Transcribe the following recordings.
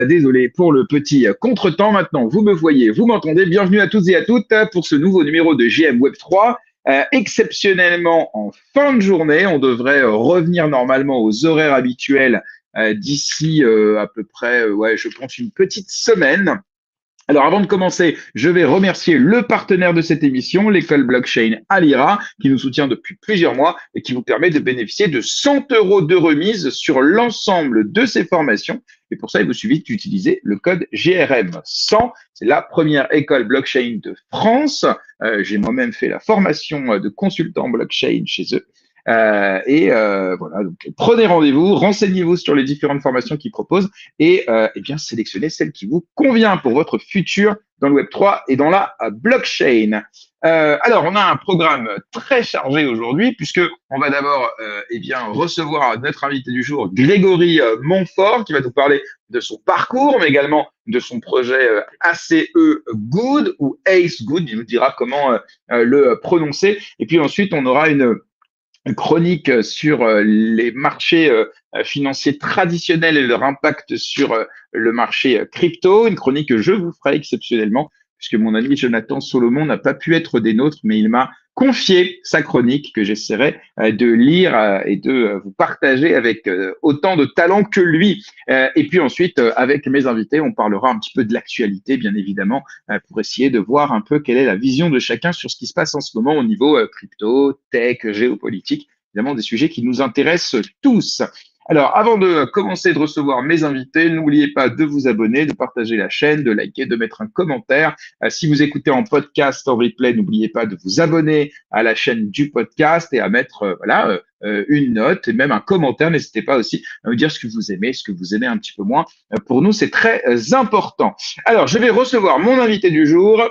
Désolé pour le petit contretemps. Maintenant, vous me voyez, vous m'entendez. Bienvenue à toutes et à toutes pour ce nouveau numéro de JM Web 3. Exceptionnellement, en fin de journée, on devrait revenir normalement aux horaires habituels d'ici à peu près, ouais, je pense une petite semaine. Alors, avant de commencer, je vais remercier le partenaire de cette émission, l'école blockchain Alira, qui nous soutient depuis plusieurs mois et qui vous permet de bénéficier de 100 euros de remise sur l'ensemble de ces formations. Et pour ça, il vous suffit d'utiliser le code GRM100. C'est la première école blockchain de France. J'ai moi-même fait la formation de consultant blockchain chez eux. Voilà, donc prenez rendez-vous, renseignez-vous sur les différentes formations qu'ils proposent et eh bien sélectionnez celle qui vous convient pour votre futur dans le Web3 et dans la blockchain. Alors, on a un programme très chargé aujourd'hui puisque on va d'abord eh bien recevoir notre invité du jour, Grégory Montfort, qui va nous parler de son parcours, mais également de son projet ACE Good ou Ace Good. Il nous dira comment le prononcer. Et puis ensuite, on aura une chronique sur les marchés financiers traditionnels et leur impact sur le marché crypto, une chronique que je vous ferai exceptionnellement, puisque mon ami Jonathan Solomon n'a pas pu être des nôtres, mais il m'a confié sa chronique que j'essaierai de lire et de vous partager avec autant de talent que lui. Et puis ensuite, avec mes invités, on parlera un petit peu de l'actualité, bien évidemment, pour essayer de voir un peu quelle est la vision de chacun sur ce qui se passe en ce moment au niveau crypto, tech, géopolitique, évidemment des sujets qui nous intéressent tous. Alors, avant de commencer de recevoir mes invités, n'oubliez pas de vous abonner, de partager la chaîne, de liker, de mettre un commentaire. Si vous écoutez en podcast, en replay, n'oubliez pas de vous abonner à la chaîne du podcast et à mettre une note et même un commentaire. N'hésitez pas aussi à me dire ce que vous aimez, ce que vous aimez un petit peu moins. Pour nous, c'est très important. Alors, je vais recevoir mon invité du jour,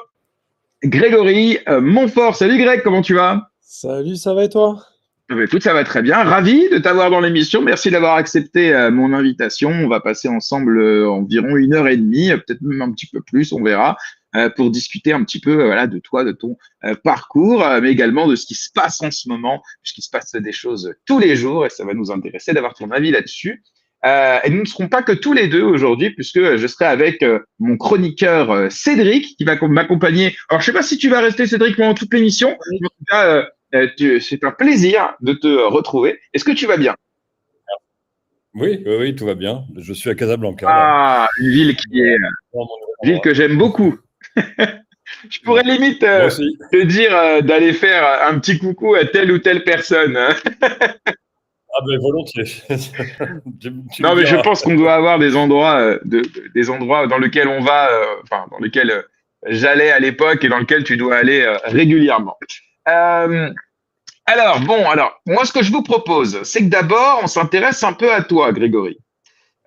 Grégory Montfort. Salut Greg, comment tu vas? Salut, ça va et toi? Écoute, ça va très bien. Ravi de t'avoir dans l'émission. Merci d'avoir accepté mon invitation. On va passer ensemble environ 1 heure et demie, peut-être même un petit peu plus, on verra, pour discuter un petit peu voilà, de toi, de ton parcours, mais également de ce qui se passe en ce moment, puisqu'il se passe des choses tous les jours et ça va nous intéresser d'avoir ton avis là-dessus. Et nous ne serons pas que tous les deux aujourd'hui, puisque je serai avec mon chroniqueur Cédric, qui va m'accompagner. Alors, je sais pas si tu vas rester, Cédric, pendant toute l'émission, Oui. mais en tout cas, c'est un plaisir de te retrouver. Est-ce que tu vas bien? Oui, oui, oui, tout va bien. Je suis à Casablanca, là, Ah, une ville qui est dans mon nouvel une ville endroit. que j'aime beaucoup. Je pourrais Ouais. limite Moi aussi. te dire d'aller faire un petit coucou à telle ou telle personne, hein. Ah ben volontiers. Tu me Non, mais je diras. pense qu'on doit avoir des endroits, des endroits dans lesquels on va, enfin, dans lesquels j'allais à l'époque et dans lesquels tu dois aller régulièrement. Euh, alors, moi, ce que je vous propose, c'est que d'abord, on s'intéresse un peu à toi, Grégory.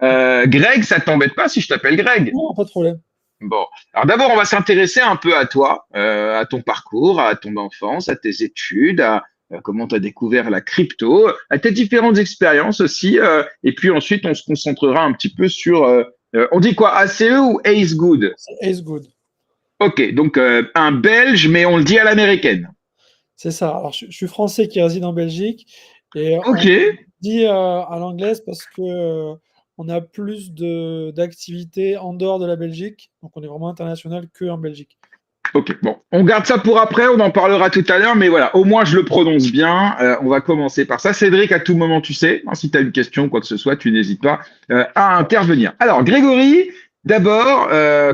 Greg, ça t'embête pas si je t'appelle Greg? Non, pas de problème. Bon, alors d'abord, on va s'intéresser un peu à toi, à ton parcours, à ton enfance, à tes études, à comment tu as découvert la crypto, à tes différentes expériences aussi. Et puis ensuite, on se concentrera un petit peu sur, on dit quoi, ACE ou Ace Good? C'est Ace Good. Ok, donc un Belge, mais on le dit à l'américaine. C'est ça. Alors, je suis français qui réside en Belgique et Ok, on dit à l'anglaise parce que on a plus d'activités en dehors de la Belgique. Donc, on est vraiment international que en Belgique. ok, bon, on garde ça pour après, on en parlera tout à l'heure, mais voilà, au moins je le prononce bien. On va commencer par ça. Cédric, à tout moment, tu sais, hein, si tu as une question, quoi que ce soit, tu n'hésites pas à intervenir. Alors, Grégory, d'abord,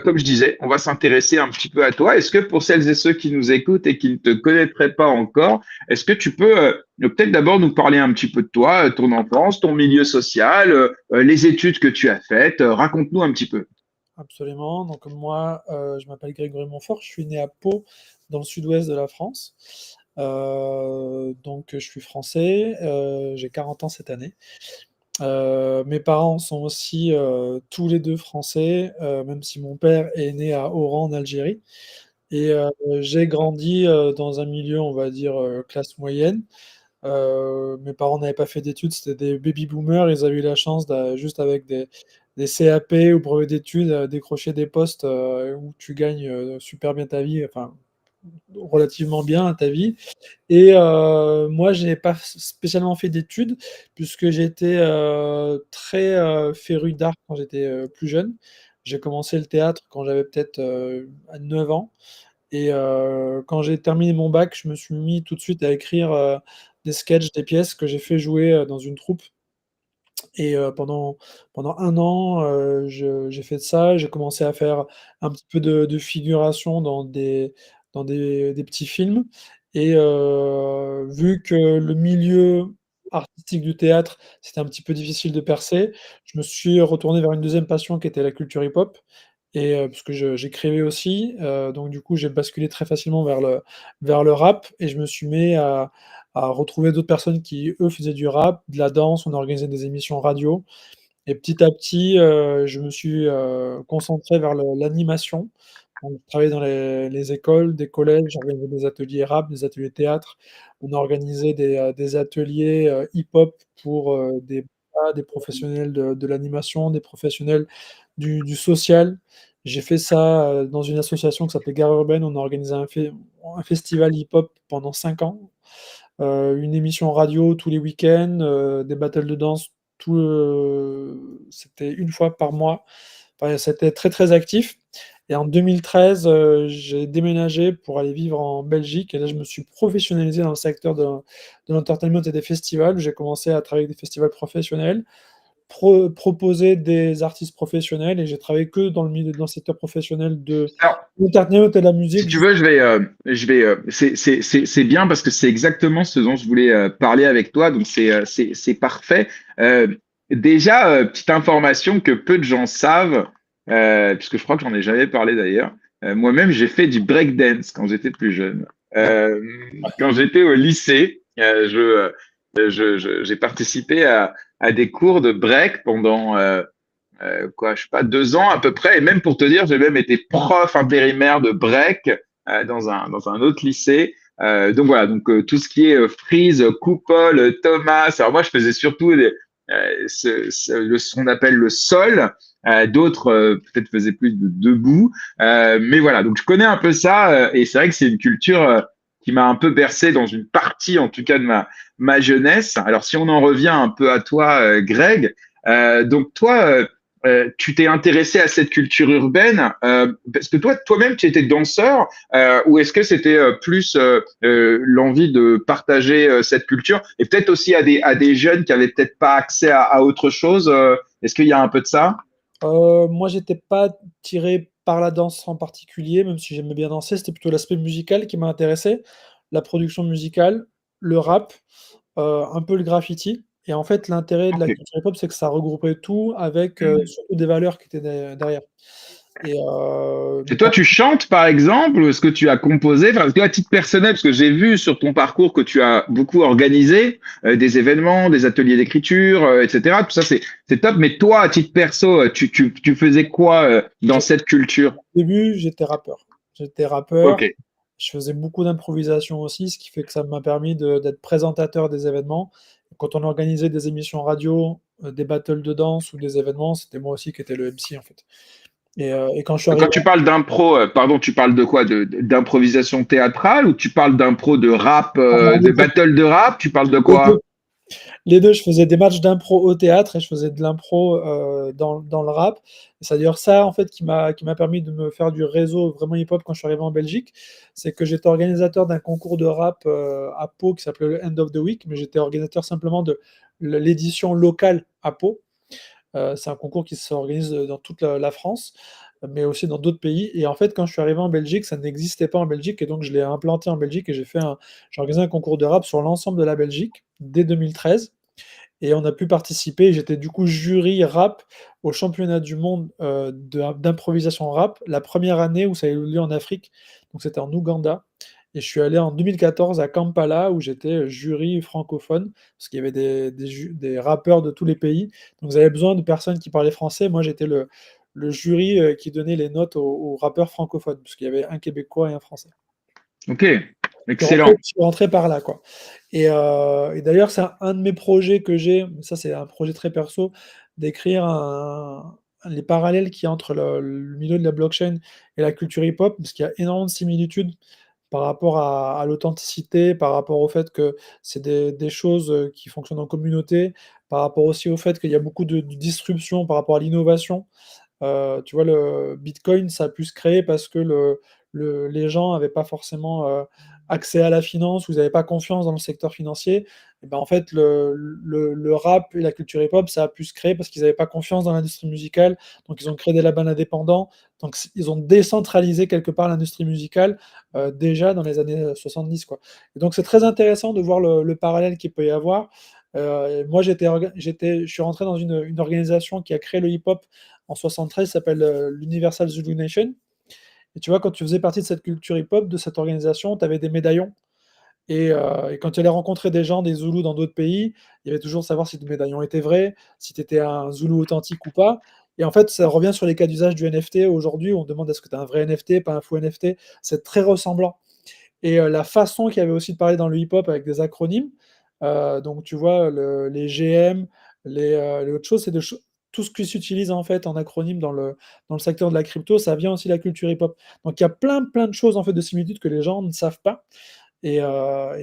comme je disais, on va s'intéresser un petit peu à toi. Est-ce que pour celles et ceux qui nous écoutent et qui ne te connaîtraient pas encore, est-ce que tu peux peut-être d'abord nous parler un petit peu de toi, ton enfance, ton milieu social, les études que tu as faites, raconte-nous un petit peu. Absolument. Donc, moi, je m'appelle Grégory Montfort. Je suis né à Pau, dans le sud-ouest de la France. Donc, je suis français. J'ai 40 ans cette année. Mes parents sont aussi tous les deux français, même si mon père est né à Oran en Algérie. Et j'ai grandi dans un milieu, on va dire, classe moyenne. Mes parents n'avaient pas fait d'études, c'était des baby boomers. Ils avaient eu la chance, juste avec des CAP ou brevets d'études, décrocher des postes où tu gagnes super bien ta vie. Enfin, relativement bien à ta vie. Et moi, je n'ai pas spécialement fait d'études, puisque j'étais très féru d'art quand j'étais plus jeune. J'ai commencé le théâtre quand j'avais peut-être 9 ans. Et quand j'ai terminé mon bac, je me suis mis tout de suite à écrire des sketchs, des pièces que j'ai fait jouer dans une troupe. Et pendant 1 an, j'ai fait ça. J'ai commencé à faire un petit peu de figuration dans des petits films. Et vu que le milieu artistique du théâtre, c'était un petit peu difficile de percer, je me suis retourné vers une deuxième passion qui était la culture hip-hop. Et parce que j'écrivais aussi, donc du coup, j'ai basculé très facilement vers le rap, et je me suis mis à retrouver d'autres personnes qui, eux, faisaient du rap, de la danse. On organisait des émissions radio, et petit à petit, je me suis concentré vers l'animation. Donc je travaillais dans les écoles, des collèges, j'organisais des ateliers rap, des ateliers théâtre. On organisait des ateliers hip-hop pour des professionnels de l'animation, des professionnels du social. J'ai fait ça dans une association qui s'appelait Gare Urbaine. On a organisé un festival hip-hop pendant 5 ans. Une émission radio tous les week-ends, des battles de danse c'était une fois par mois. Enfin, c'était très, très actif. Et en 2013, j'ai déménagé pour aller vivre en Belgique, et là, je me suis professionnalisé dans le secteur de l'entertainment et des festivals. J'ai commencé à travailler avec des festivals professionnels, proposer des artistes professionnels, et j'ai travaillé que dans le secteur professionnel de Alors, l'entertainment et de la musique. si tu veux, c'est bien parce que c'est exactement ce dont je voulais parler avec toi, donc c'est parfait. Euh, Déjà, petite information que peu de gens savent, puisque je crois que j'en ai jamais parlé d'ailleurs. Moi-même, j'ai fait du breakdance quand j'étais plus jeune. Euh, Quand j'étais au lycée, j'ai participé à des cours de break pendant je sais pas, 2 ans à peu près. Et même pour te dire, j'ai même été prof intérimaire de break dans un autre lycée. Donc voilà, donc tout ce qui est Freeze, Coupole, Thomas. Alors moi, je faisais surtout ce qu'on appelle le sol. D'autres peut-être faisaient plus de debout. Mais voilà, donc je connais un peu ça. Et c'est vrai que c'est une culture qui m'a un peu bercé dans une partie, en tout cas, de ma jeunesse. Alors si on en revient un peu à toi, Greg, donc toi, tu t'es intéressé à cette culture urbaine parce que toi-même, tu étais danseur ou est-ce que c'était plus l'envie de partager cette culture et peut-être aussi à des jeunes qui avaient peut-être pas accès à autre chose est-ce qu'il y a un peu de ça? Moi, j'étais pas tiré par la danse en particulier, même si j'aimais bien danser. C'était plutôt l'aspect musical qui m'a intéressé, la production musicale, le rap, un peu le graffiti. Et en fait, l'intérêt de la Ok. culture hip-hop, c'est que ça regroupait tout avec surtout des valeurs qui étaient derrière. Et Et toi, notamment, tu chantes, par exemple, ou est-ce que tu as composé, enfin, parce que à titre personnel, parce que j'ai vu sur ton parcours que tu as beaucoup organisé des événements, des ateliers d'écriture, etc. Tout ça, c'est top. Mais toi, à titre perso, tu faisais quoi dans cette culture? au début, j'étais rappeur. J'étais Ok. rappeur. Je faisais beaucoup d'improvisation aussi, ce qui fait que ça m'a permis d'être présentateur des événements. Quand on organisait des émissions radio, des battles de danse ou des événements, c'était moi aussi qui étais le MC en fait. Et quand je suis Quand arrivé tu parles d'impro, pardon, tu parles de quoi? D'improvisation théâtrale ou tu parles d'impro de rap, alors, de battle de rap? Tu parles de les deux, quoi? les deux, je faisais des matchs d'impro au théâtre et je faisais de l'impro dans le rap. Et c'est d'ailleurs ça en fait qui m'a permis de me faire du réseau vraiment hip-hop quand je suis arrivé en Belgique. C'est que j'étais organisateur d'un concours de rap à Pau qui s'appelait le End of the Week, mais j'étais organisateur simplement de l'édition locale à Pau. C'est un concours qui s'organise dans toute la France, mais aussi dans d'autres pays. Et en fait, quand je suis arrivé en Belgique, ça n'existait pas en Belgique, et donc je l'ai implanté en Belgique, et j'ai organisé un concours de rap sur l'ensemble de la Belgique dès 2013. Et on a pu participer. J'étais du coup jury rap au championnat du monde d'improvisation rap, la première année où ça a eu lieu en Afrique. Donc c'était en Ouganda. Et je suis allé en 2014 à Kampala où j'étais jury francophone, parce qu'il y avait des rappeurs de tous les pays. Donc vous avez besoin de personnes qui parlaient français. Moi j'étais le jury qui donnait les notes aux rappeurs francophones, parce qu'il y avait un Québécois et un Français. Ok, Je excellent. suis rentré par là, quoi. Et d'ailleurs, c'est un de mes projets que j'ai, mais ça c'est un projet très perso, d'écrire les parallèles qu'il y a entre le milieu de la blockchain et la culture hip-hop, parce qu'il y a énormément de similitudes. par rapport à l'authenticité, par rapport au fait que c'est des choses qui fonctionnent en communauté, par rapport aussi au fait qu'il y a beaucoup de disruption par rapport à l'innovation. Tu vois, le Bitcoin, ça a pu se créer parce que les gens n'avaient pas forcément accès à la finance, ou ils n'avaient pas confiance dans le secteur financier. Et ben, en fait, le rap et la culture hip-hop, ça a pu se créer parce qu'ils n'avaient pas confiance dans l'industrie musicale. Donc, ils ont créé des labels indépendants. Donc, ils ont décentralisé quelque part l'industrie musicale déjà dans les années 70, quoi. Et donc, c'est très intéressant de voir le parallèle qu'il peut y avoir. Et moi, je suis rentré dans une organisation qui a créé le hip-hop en 73, ça s'appelle l'Universal Zulu Nation. Et tu vois, quand tu faisais partie de cette culture hip-hop, de cette organisation, tu avais des médaillons. Et quand tu allais rencontrer des gens, des Zoulous dans d'autres pays, il y avait toujours savoir si le médaillon était vrai, si tu étais un Zoulou authentique ou pas. Et en fait, ça revient sur les cas d'usage du NFT. Aujourd'hui, on demande est-ce que tu as un vrai NFT, pas un faux NFT. C'est très ressemblant. Et la façon qu'il y avait aussi de parler dans le hip-hop avec des acronymes, donc tu vois, les GM, les autres choses, tout ce qui s'utilise en fait en acronyme dans le secteur de la crypto, ça vient aussi de la culture hip-hop. Donc il y a plein de choses en fait de similitudes que les gens ne savent pas. Et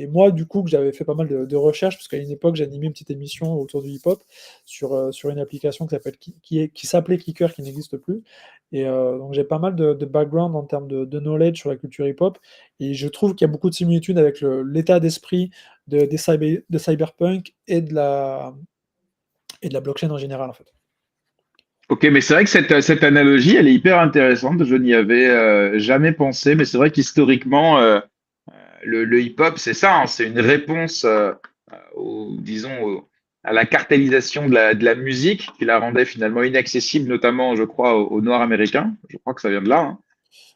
moi, du coup, que j'avais fait pas mal de recherches, parce qu'à une époque, j'animais une petite émission autour du hip-hop sur une application qui s'appelait Kicker, qui n'existe plus. Et donc, j'ai pas mal de background en termes de knowledge sur la culture hip-hop. Et je trouve qu'il y a beaucoup de similitudes avec l'état d'esprit de cyberpunk et de la blockchain en général, en fait. Ok, mais c'est vrai que cette analogie, elle est hyper intéressante. Je n'y avais jamais pensé, mais c'est vrai qu'historiquement, le hip-hop, c'est ça, hein, c'est une réponse, disons, à la cartélisation de la musique qui la rendait finalement inaccessible, notamment, je crois, aux Noirs américains. Je crois que ça vient de là, hein.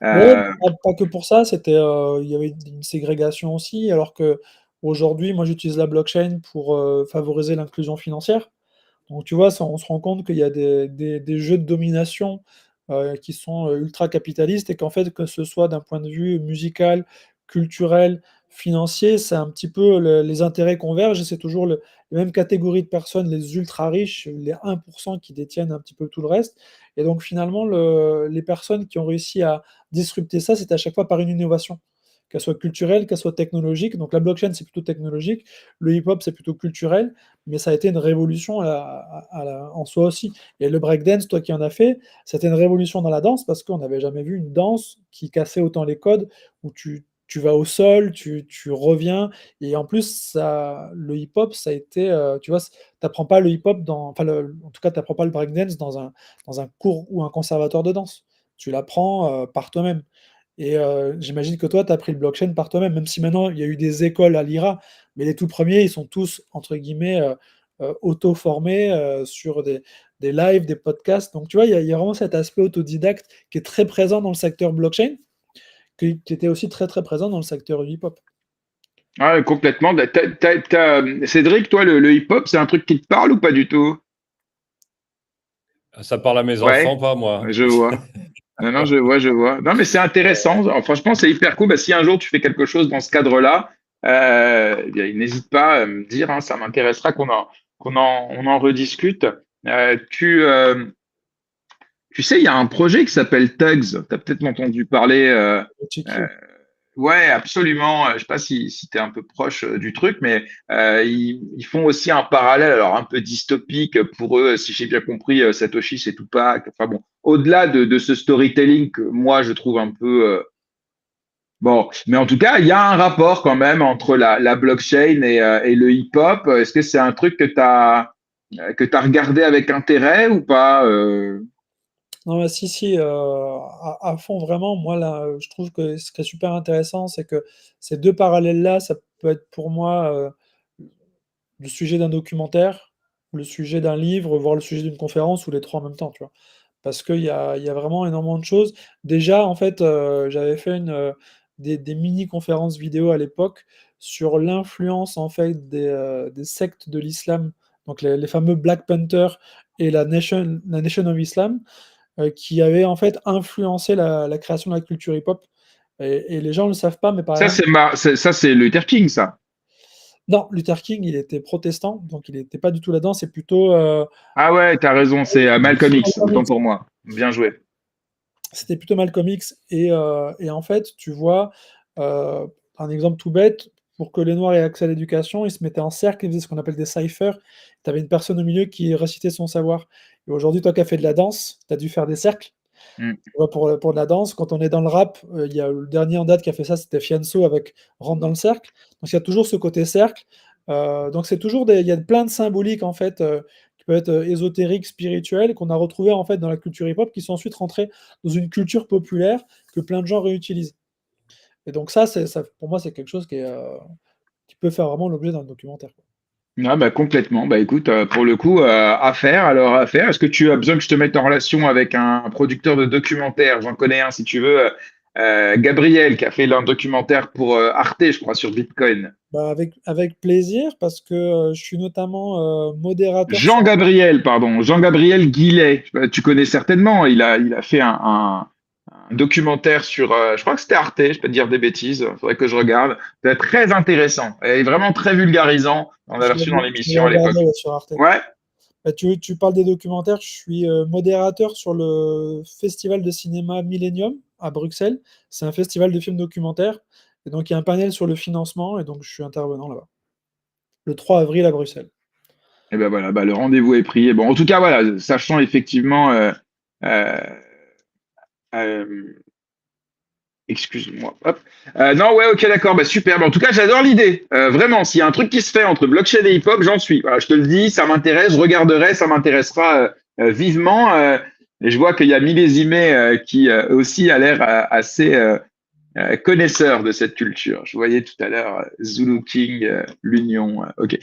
Ouais, Euh, pas que pour ça, il y avait une ségrégation aussi, alors que aujourd'hui, moi, j'utilise la blockchain pour favoriser l'inclusion financière. Donc, tu vois, on se rend compte qu'il y a des jeux de domination qui sont ultra capitalistes, et qu'en fait, que ce soit d'un point de vue musical, culturel, financier, c'est un petit peu les intérêts convergent, et c'est toujours les mêmes catégories de personnes, les ultra riches, les 1% qui détiennent un petit peu tout le reste. Et donc, finalement, les personnes qui ont réussi à disrupter ça, c'est à chaque fois par une innovation, qu'elle soit culturelle, qu'elle soit technologique. Donc, la blockchain, c'est plutôt technologique, le hip-hop, c'est plutôt culturel, mais ça a été une révolution en soi aussi. Et le breakdance, toi qui en as fait, c'était une révolution dans la danse, parce qu'on n'avait jamais vu une danse qui cassait autant les codes, où tu vas au sol, tu reviens, et en plus, le hip-hop, ça a été, tu vois, t'apprends pas le hip-hop enfin, en tout cas, t'apprends pas le breakdance dans un cours ou un conservatoire de danse. Tu l'apprends par toi-même. Et j'imagine que toi, tu as appris le blockchain par toi-même, même si maintenant il y a eu des écoles à l'IRA, mais les tout premiers, ils sont tous, entre guillemets, auto-formés sur des lives, des podcasts. Donc tu vois, il y a vraiment cet aspect autodidacte qui est très présent dans le secteur blockchain, qui était aussi très très présent dans le secteur hip-hop. ouais, complètement. Cédric, toi, le hip-hop, c'est un truc qui te parle ou pas du tout? Ça parle à mes Ouais, enfants, pas à moi. je vois. Non, non, je vois, je vois. Non, mais c'est intéressant. Alors, franchement, c'est hyper cool. Bah, si un jour tu fais quelque chose dans ce cadre-là, eh bien, n'hésite pas à me dire, hein, ça m'intéressera on en rediscute. Tu sais, il y a un projet qui s'appelle Tugs. Tu as peut-être entendu parler. Euh, Checker. Ouais, absolument. Je sais pas si tu es un peu proche du truc, mais ils font aussi un parallèle, alors un peu dystopique pour eux, si j'ai bien compris, Satoshi, c'est Tupac. Enfin bon, au-delà de ce storytelling que moi je trouve un peu bon, mais en tout cas, il y a un rapport quand même entre la blockchain et le hip-hop. Est-ce que c'est un truc que t'as regardé avec intérêt ou pas? Non, mais si, si, à fond, vraiment. Moi, là, je trouve que ce qui est super intéressant, c'est que ces deux parallèles-là, ça peut être pour moi le sujet d'un documentaire, le sujet d'un livre, voire le sujet d'une conférence, ou les trois en même temps, tu vois. Parce qu'il y a vraiment énormément de choses. Déjà, en fait, j'avais fait des mini-conférences vidéo à l'époque sur l'influence en fait des sectes de l'islam, donc les fameux Black Panthers et la Nation of Islam, qui avaient en fait influencé la création de la culture hip-hop. Et les gens ne le savent pas, mais par Ça, exemple, ça, c'est Luther King, ça. non, Luther King, il était protestant, donc il n'était pas du tout là-dedans. C'est plutôt Ah ouais, t'as raison, c'est Malcolm X, Malcolm autant X. pour moi. Bien joué. C'était plutôt Malcolm X. Et en fait, tu vois, Heu, un exemple tout bête, pour que les noirs aient accès à l'éducation, ils se mettaient en cercle, ils faisaient ce qu'on appelle des cyphers. Tu avais une personne au milieu qui récitait son savoir. Et aujourd'hui, toi qui as fait de la danse, tu as dû faire des cercles. Mm. Tu vois, pour de la danse, quand on est dans le rap, il y a le dernier en date qui a fait ça, c'était Fianso avec «Rentre dans le cercle». Donc il y a toujours ce côté cercle, donc c'est toujours il y a plein de symboliques en fait, qui peuvent être, ésotériques, spirituelles, qu'on a retrouvées en fait dans la culture hip-hop, qui sont ensuite rentrées dans une culture populaire que plein de gens réutilisent. Et donc ça pour moi, c'est quelque chose qui peut faire vraiment l'objet d'un documentaire, quoi. Ah bah complètement. Bah écoute, pour le coup, à faire, alors à faire. Est-ce que tu as besoin que je te mette en relation avec un producteur de documentaires? J'en connais un si tu veux, Gabriel, qui a fait un documentaire pour Arte, je crois, sur Bitcoin. Bah, avec plaisir parce que, je suis notamment, modérateur sur. Jean-Gabriel, pardon, Jean-Gabriel Guillet. Tu connais certainement. Il a fait un documentaire sur, je crois que c'était Arte, je peux te dire des bêtises, il faudrait que je regarde. C'est très intéressant et vraiment très vulgarisant. On l'a reçu dans Je l'ai l'émission à l'époque. regardé, ouais, sur Arte. Ouais. Bah, tu parles des documentaires, je suis, modérateur sur le festival de cinéma Millennium à Bruxelles. C'est un festival de films documentaires et donc il y a un panel sur le financement et donc je suis intervenant là-bas. Le 3 avril à Bruxelles. Et ben voilà, bah, le rendez-vous est pris. Et bon, en tout cas, voilà, sachant effectivement, euh, euh, excuse-moi, hop. Non, ouais, ok, d'accord, bah super. Bah, en tout cas, j'adore l'idée. Vraiment, s'il y a un truc qui se fait entre blockchain et hip-hop, j'en suis. Voilà, je te le dis, ça m'intéresse, je regarderai, ça m'intéressera vivement. Et je vois qu'il y a Millésimé qui aussi a l'air assez connaisseur de cette culture. Je voyais tout à l'heure Zulu King, l'Union. Ok.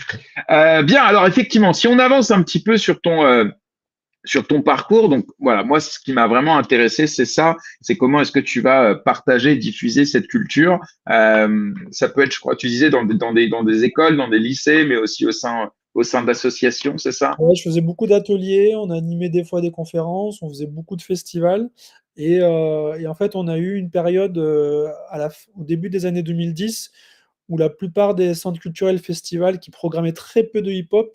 Bien, alors effectivement, si on avance un petit peu sur ton parcours, donc voilà, moi, ce qui m'a vraiment intéressé, c'est ça, c'est comment est-ce que tu vas partager, diffuser cette culture. Ça peut être, je crois, tu disais, dans des écoles, dans des lycées, mais aussi au sein d'associations, c'est ça? Ouais, je faisais beaucoup d'ateliers, on animait des fois des conférences, on faisait beaucoup de festivals et en fait, on a eu une période, au début des années 2010 où la plupart des centres culturels, festivals qui programmaient très peu de hip-hop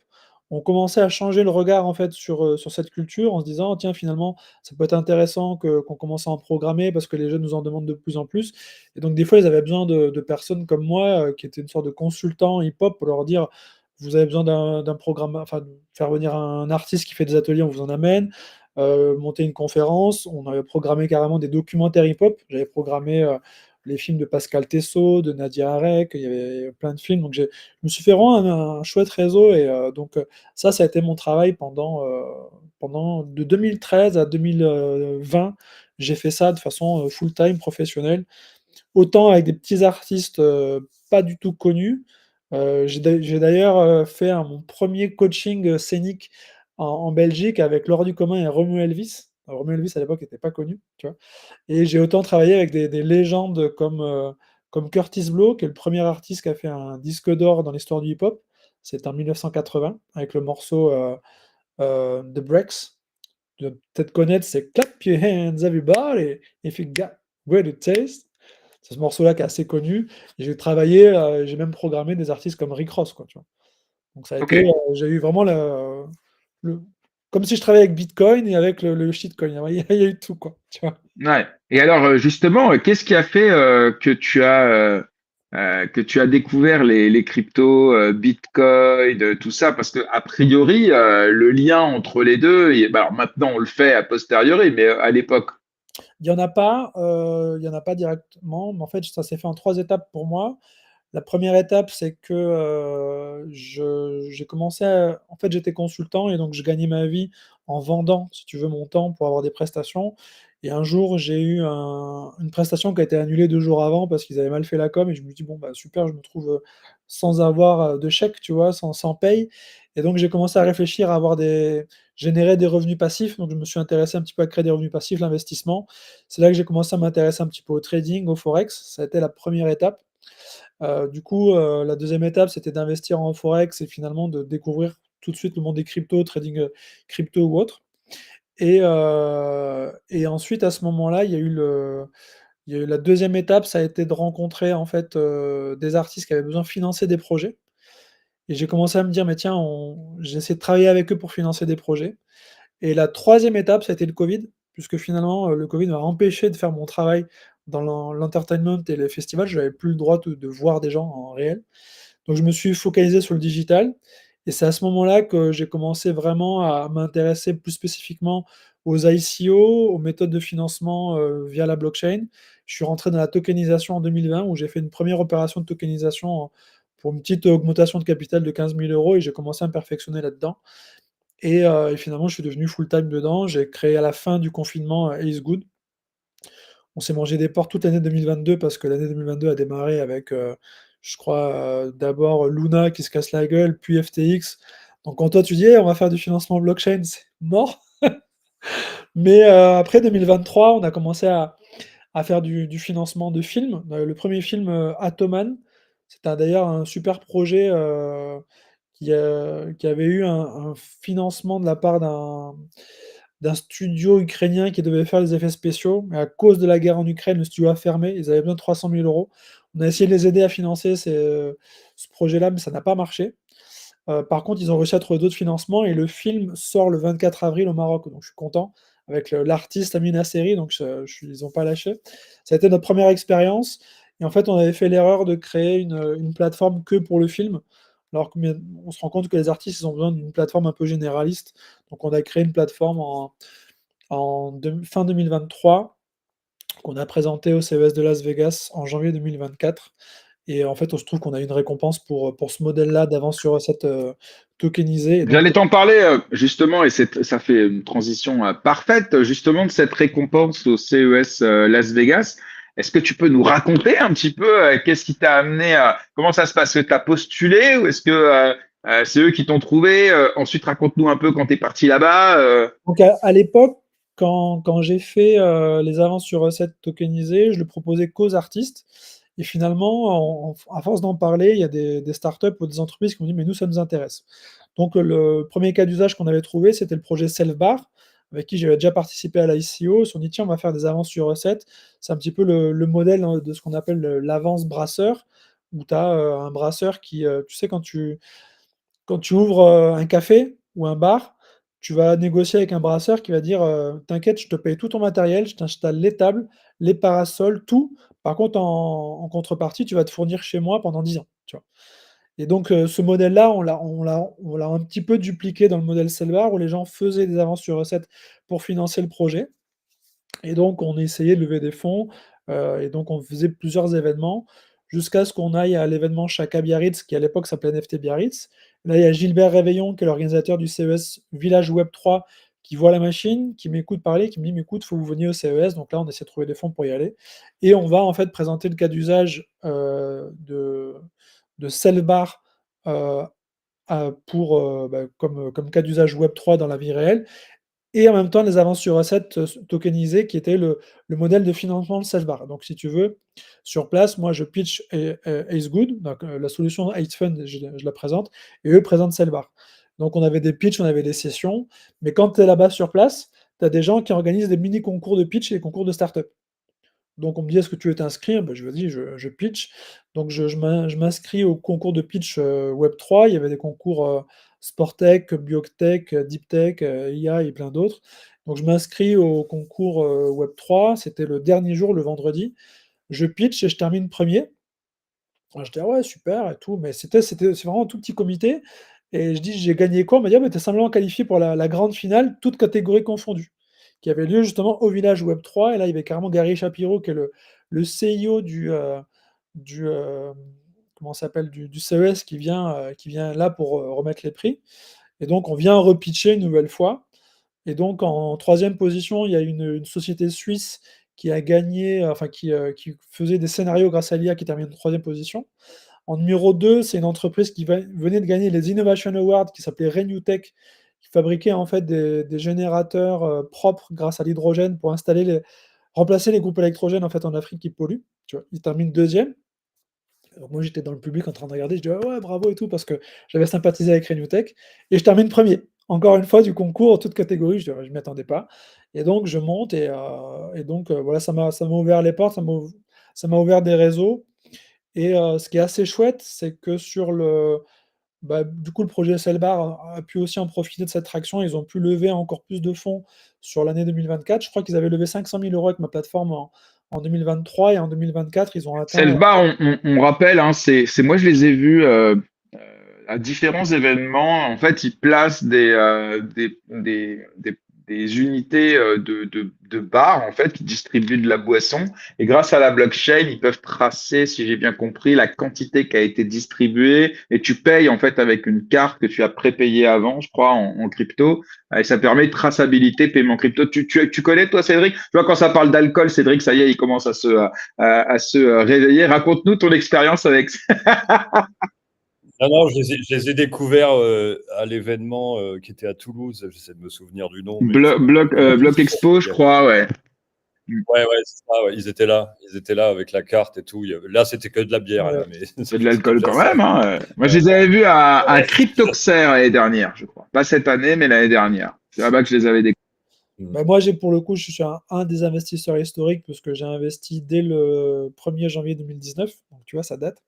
ont commencé à changer le regard, en fait, sur cette culture en se disant: «Tiens, finalement, ça peut être intéressant qu'on commence à en programmer parce que les jeunes nous en demandent de plus en plus» et donc des fois, ils avaient besoin de personnes comme moi, qui étaient une sorte de consultants hip-hop pour leur dire: «Vous avez besoin d'un programme, enfin, de faire venir un artiste qui fait des ateliers, on vous en amène, monter une conférence». On avait programmé carrément des documentaires hip-hop. J'avais programmé, les films de Pascal Tessot, de Nadia Harek, il y avait plein de films, donc je me suis fait vraiment un chouette réseau et donc ça a été mon travail pendant de 2013 à 2020. J'ai fait ça de façon, full-time, professionnelle. Autant avec des petits artistes, pas du tout connus. J'ai d'ailleurs, fait mon premier coaching, scénique en Belgique avec Laure Ducommun et Romu Elvis. Alors Romu Elvis à l'époque n'était pas connu, tu vois? Et j'ai autant travaillé avec des légendes comme Kurtis Blow, qui est le premier artiste qui a fait un disque d'or dans l'histoire du hip-hop. C'était en 1980 avec le morceau, The Breaks. Tu dois peut-être connaître, c'est «Clap your hands everybody if you got great taste». C'est ce morceau-là qui est assez connu et j'ai travaillé, j'ai même programmé des artistes comme Rick Ross, quoi, tu vois? Donc ça a Ok. été, j'ai eu vraiment le comme si je travaillais avec Bitcoin et avec le shitcoin. Il y a eu tout, quoi, tu vois? Ouais. Et alors, justement, qu'est-ce qui a fait que tu as découvert les cryptos, Bitcoin, tout ça? Parce que a priori, le lien entre les deux, bah, alors maintenant on le fait a posteriori, mais à l'époque. Il y en a pas directement, mais en fait, ça s'est fait en 3 étapes pour moi. La première étape, c'est que, je j'ai commencé à en fait, j'étais consultant et donc je gagnais ma vie en vendant, si tu veux, mon temps pour avoir des prestations et un jour, j'ai eu une prestation qui a été annulée 2 jours avant parce qu'ils avaient mal fait la com et je me dis: «Bon, bah, super, je me trouve, sans avoir, de chèque», tu vois? Sans paye et donc j'ai commencé à réfléchir à générer des revenus passifs, donc je me suis intéressé un petit peu à créer des revenus passifs, l'investissement. C'est là que j'ai commencé à m'intéresser un petit peu au trading, au forex, ça a été la première étape. Du coup, la deuxième étape, c'était d'investir en forex et finalement de découvrir tout de suite le monde des cryptos, trading, crypto ou autre et ensuite à ce moment-là, il y a eu la deuxième étape, ça a été de rencontrer en fait, des artistes qui avaient besoin de financer des projets et j'ai commencé à me dire: «Mais tiens, on» j'ai essayé de travailler avec eux pour financer des projets et la troisième étape, ça a été le covid, puisque finalement, le covid m'a empêché de faire mon travail dans l'entertainment et les festivals, je n'avais plus le droit de voir des gens en réel. Donc je me suis focalisé sur le digital et c'est à ce moment-là que j'ai commencé vraiment à m'intéresser plus spécifiquement aux ICO, aux méthodes de financement, via la blockchain. Je suis rentré dans la tokenisation en 2020 où j'ai fait une première opération de tokenisation pour une petite augmentation de capital de 15 000 € et j'ai commencé à me perfectionner là-dedans et finalement je suis devenu full time dedans. J'ai créé à la fin du confinement, Ace Good. On s'est mangé des portes toute l'année 2022 parce que l'année 2022 a démarré avec, je crois, d'abord Luna qui se casse la gueule, puis FTX. Donc quand toi tu dis: «Hey, on va faire du financement blockchain», c'est mort. Mais après 2023, on a commencé à faire du financement de films. Le premier film, Atoman, c'était d'ailleurs un super projet, qui avait eu un financement de la part d'un studio ukrainien qui devait faire les effets spéciaux, mais à cause de la guerre en Ukraine, le studio a fermé, ils avaient besoin de 300 000 €. On a essayé de les aider à financer ce projet-là, mais ça n'a pas marché. Par contre, ils ont réussi à trouver d'autres financements et le film sort le 24 avril au Maroc, donc je suis content avec l'artiste Amina Seri, donc ils ont pas lâché. Ça a été notre première expérience et en fait, on avait fait l'erreur de créer une plateforme que pour le film, alors que mais on se rend compte que les artistes, ils ont besoin d'une plateforme un peu généraliste. Donc on a créé une plateforme fin 2023 qu'on a présentée au CES de Las Vegas en janvier 2024 et en fait, on se trouve qu'on a eu une récompense pour ce modèle-là d'avance sur recette, tokenisé et donc J'allais t'en parler justement, et ça fait une transition parfaite justement de cette récompense au CES Las Vegas. Est-ce que tu peux nous raconter un petit peu qu'est-ce qui t'a amené à... Comment ça se passe? Est-ce que tu as postulé ou est-ce que c'est eux qui t'ont trouvé? Ensuite, raconte-nous un peu quand tu es parti là-bas. donc à l'époque, quand j'ai fait, les avances sur recettes tokenisées, je le proposais qu'aux artistes et finalement, à force d'en parler, il y a des startups ou des entreprises qui m'ont dit: «Mais nous, ça nous intéresse». Donc le premier cas d'usage qu'on avait trouvé, c'était le projet Selfbar, avec qui j'avais déjà participé à l'ICO. Ils se sont dit: «Tiens, on va faire des avances sur recettes». C'est un petit peu le modèle, hein, de ce qu'on appelle l'avance brasseur, où tu as, un brasseur qui, tu sais quand tu ouvres, un café ou un bar, tu vas négocier avec un brasseur qui va dire, «T'inquiète, je te paye tout ton matériel, je t'installe les tables, les parasols, tout. Par contre, en contrepartie, tu vas te fournir chez moi pendant 10 ans», tu vois? Et donc, ce modèle-là, on l'a un petit peu dupliqué dans le modèle Selvar où les gens faisaient des avances sur recettes pour financer le projet. Et donc on essayait de lever des fonds, et donc on faisait plusieurs événements jusqu'à ce qu'on aille à l'événement Chaka Biarritz qui à l'époque s'appelait NFT Biarritz. Là, il y a Gilbert Réveillon qui est l'organisateur du CES Village Web 3 qui voit la machine, qui m'écoute parler, qui me dit: «Mais écoute, faut que vous veniez au CES», donc là on essaie de trouver des fonds pour y aller et on va en fait présenter le cas d'usage, de Selvar, heu, comme cas d'usage Web 3 dans la vie réelle et en même temps, les avances sur recettes, tokenisées qui était le modèle de financement de Selvar. Donc si tu veux, sur place, moi je pitch Ace Good, donc la solution Ace Fund, je la présente et eux présentent Selvar. Donc on avait des pitchs, on avait des sessions, mais quand tu es là-bas sur place, tu as des gens qui organisent des mini concours de pitch et des concours de start-up. Donc on me dit: «Est-ce que tu veux t'inscrire?» Ben, je lui dis: «Je pitch». Donc je m'inscris au concours de pitch, Web3. Il y avait des concours, Sporttech, Biotech, Deeptech, IA et plein d'autres. Donc je m'inscris au concours, Web3. C'était le dernier jour, le vendredi. Je pitch et je termine premier. Alors je dis: «Ah ouais, super et tout», mais c'est vraiment un tout petit comité et je dis: «J'ai gagné quoi?» On m'a dit: «Ah bah, tu es simplement qualifié pour la grande finale, toutes catégories confondues», qui avait lieu justement au village Web3 et là, il y avait carrément Gary Shapiro qui est le CIO du, comment ça s'appelle? Du CES qui vient là pour, remettre les prix et donc on vient repitcher une nouvelle fois et donc en troisième position, il y a une société suisse qui a gagné, enfin qui faisait des scénarios grâce à l'IA qui termine en troisième position. En numéro 2, c'est une entreprise qui venait de gagner les Innovation Awards qui s'appelait Renewtech, qui fabriquait en fait des générateurs, propres grâce à l'hydrogène pour remplacer les groupes électrogènes en fait en Afrique qui polluent, tu vois? Ils terminent deuxième. Donc moi, j'étais dans le public en train de regarder, je dis: «Ah ouais, bravo et tout», parce que j'avais sympathisé avec Renewtech et je termine premier. Encore une fois du concours, en toute catégorie, je m'y attendais pas et donc je monte et donc voilà, ça m'a ouvert les portes, ça m'a ouvert des réseaux et ce qui est assez chouette, c'est que sur Du coup, le projet SLBAR a pu aussi en profiter de cette traction. Ils ont pu lever encore plus de fonds sur l'année 2024. Je crois qu'ils avaient levé 500 000 euros avec ma plateforme en 2023 et en 2024, ils ont C'est le atteint. bar, on rappelle, hein, moi je les ai vus à différents événements. En fait, ils placent des unités de bars en fait qui distribuent de la boisson. Et grâce à la blockchain, ils peuvent tracer, si j'ai bien compris, la quantité qui a été distribuée. Et tu payes en fait avec une carte que tu as prépayée avant, je crois, en crypto. Et ça permet de traçabilité, paiement crypto. Tu connais toi, Cédric? Tu vois, quand ça parle d'alcool, Cédric, ça y est, il commence à se réveiller. Raconte-nous ton expérience avec ça. Non, non, je les ai découverts à l'événement qui était à Toulouse. J'essaie de me souvenir du nom, mais Bloc Expo, je crois, ouais. Ouais, ouais, c'est ça, ouais. Ils étaient là. Ils étaient là avec la carte et tout. Là, c'était que de la bière, Ouais. là, mais C'est de c'était l'alcool déjà quand ça. même, hein. Moi, je les avais vus à Cryptoxer l'année dernière, je crois. Pas cette année, mais l'année dernière. C'est là-bas que je les avais découverts. Moi, pour le coup, je suis un des investisseurs historiques parce que j'ai investi dès le 1er janvier 2019. Donc, tu vois, ça date.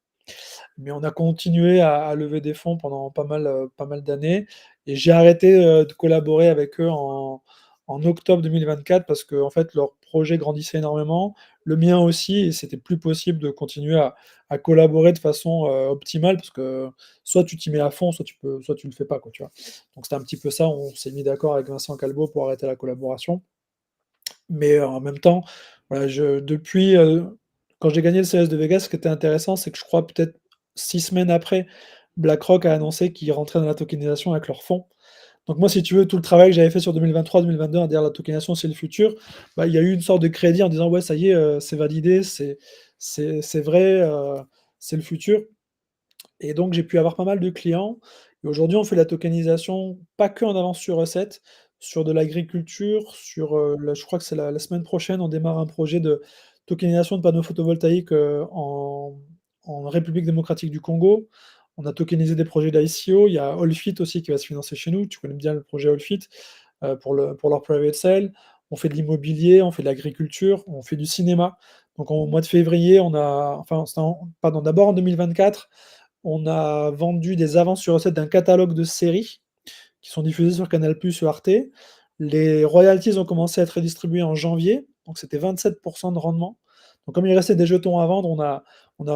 Mais on a continué à lever des fonds pendant pas mal d'années. Et j'ai arrêté de collaborer avec eux en octobre 2024 parce que en fait, leur projet grandissait énormément, le mien aussi, et c'était plus possible de continuer à collaborer de façon optimale parce que soit tu t'y mets à fond, soit tu le fais pas, quoi, tu vois. Donc c'était un petit peu ça, on s'est mis d'accord avec Vincent Calbo pour arrêter la collaboration. Mais en même temps, voilà, depuis, quand j'ai gagné le CS de Vegas, ce qui était intéressant, c'est que je crois peut-être 6 semaines après, BlackRock a annoncé qu'ils rentraient dans la tokenisation avec leurs fonds. Donc moi, si tu veux, tout le travail que j'avais fait sur 2023-2022 à dire la tokenisation, c'est le futur, il y a eu une sorte de crédit en disant, ouais, ça y est, c'est validé, c'est vrai, c'est le futur. Et donc, j'ai pu avoir pas mal de clients. Et aujourd'hui, on fait la tokenisation, pas que en avance sur recette, sur de l'agriculture, je crois que c'est la semaine prochaine, on démarre un projet de tokenisation de panneaux photovoltaïques en République démocratique du Congo. On a tokenisé des projets d'ICO. Il y a Allfit aussi qui va se financer chez nous. Tu connais bien le projet Allfit pour leur private sale. On fait de l'immobilier, on fait de l'agriculture, on fait du cinéma. Donc, au mois de février, d'abord en 2024, on a vendu des avances sur recette d'un catalogue de séries qui sont diffusées sur Canal+ sur Arte. Les royalties ont commencé à être redistribuées en janvier, donc c'était 27% de rendement. Donc comme il restait des jetons à vendre, on a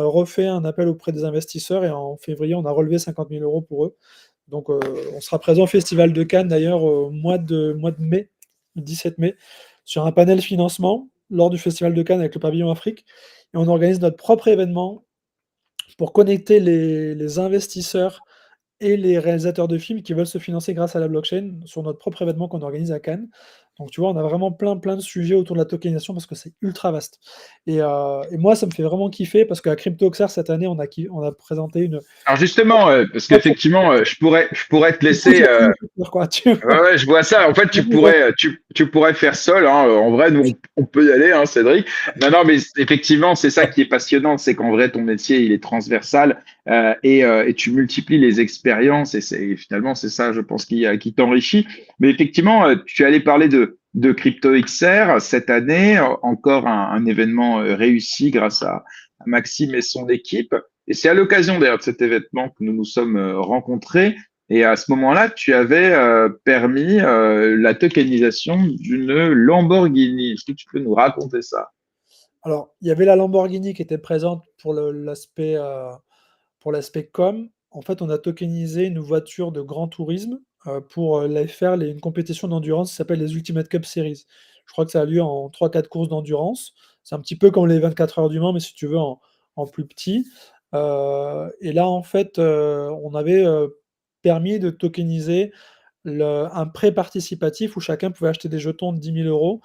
refait un appel auprès des investisseurs et en février, on a relevé 50 000 euros pour eux. Donc on sera présent au Festival de Cannes d'ailleurs au mois de mai, le 17 mai, sur un panel financement lors du Festival de Cannes avec le pavillon Afrique. Et on organise notre propre événement pour connecter les investisseurs et les réalisateurs de films qui veulent se financer grâce à la blockchain sur notre propre événement qu'on organise à Cannes. Donc tu vois, on a vraiment plein de sujets autour de la tokenisation parce que c'est ultra vaste. Et moi, ça me fait vraiment kiffer parce qu'à CryptoXer, cette année, on a présenté une... Alors justement, parce qu'effectivement, je pourrais te Du coup, laisser. quoi, tu Ouais, vois. ouais, je vois ça. En fait, tu pourrais faire seul, hein. En vrai, nous, on peut y aller, hein, Cédric. Non, non, mais effectivement, c'est ça qui est passionnant, c'est qu'en vrai, ton métier, il est transversal et tu multiplies les expériences et finalement, c'est ça, je pense, qui t'enrichit. Mais effectivement, tu allais parler de CryptoXR cette année, encore un événement réussi grâce à Maxime et son équipe. Et c'est à l'occasion d'ailleurs de cet événement que nous nous sommes rencontrés. Et à ce moment-là, tu avais permis la tokenisation d'une Lamborghini. Est-ce que tu peux nous raconter ça? Alors, il y avait la Lamborghini qui était présente pour l'aspect com. En fait, on a tokenisé une voiture de grand tourisme pour faire une compétition d'endurance qui s'appelle les Ultimate Cup Series. Je crois que ça a lieu en 3-4 courses d'endurance. C'est un petit peu comme les 24 heures du Mans, mais si tu veux, en plus petit. Et là, en fait, on avait permis de tokeniser un prêt participatif où chacun pouvait acheter des jetons de 10 000 euros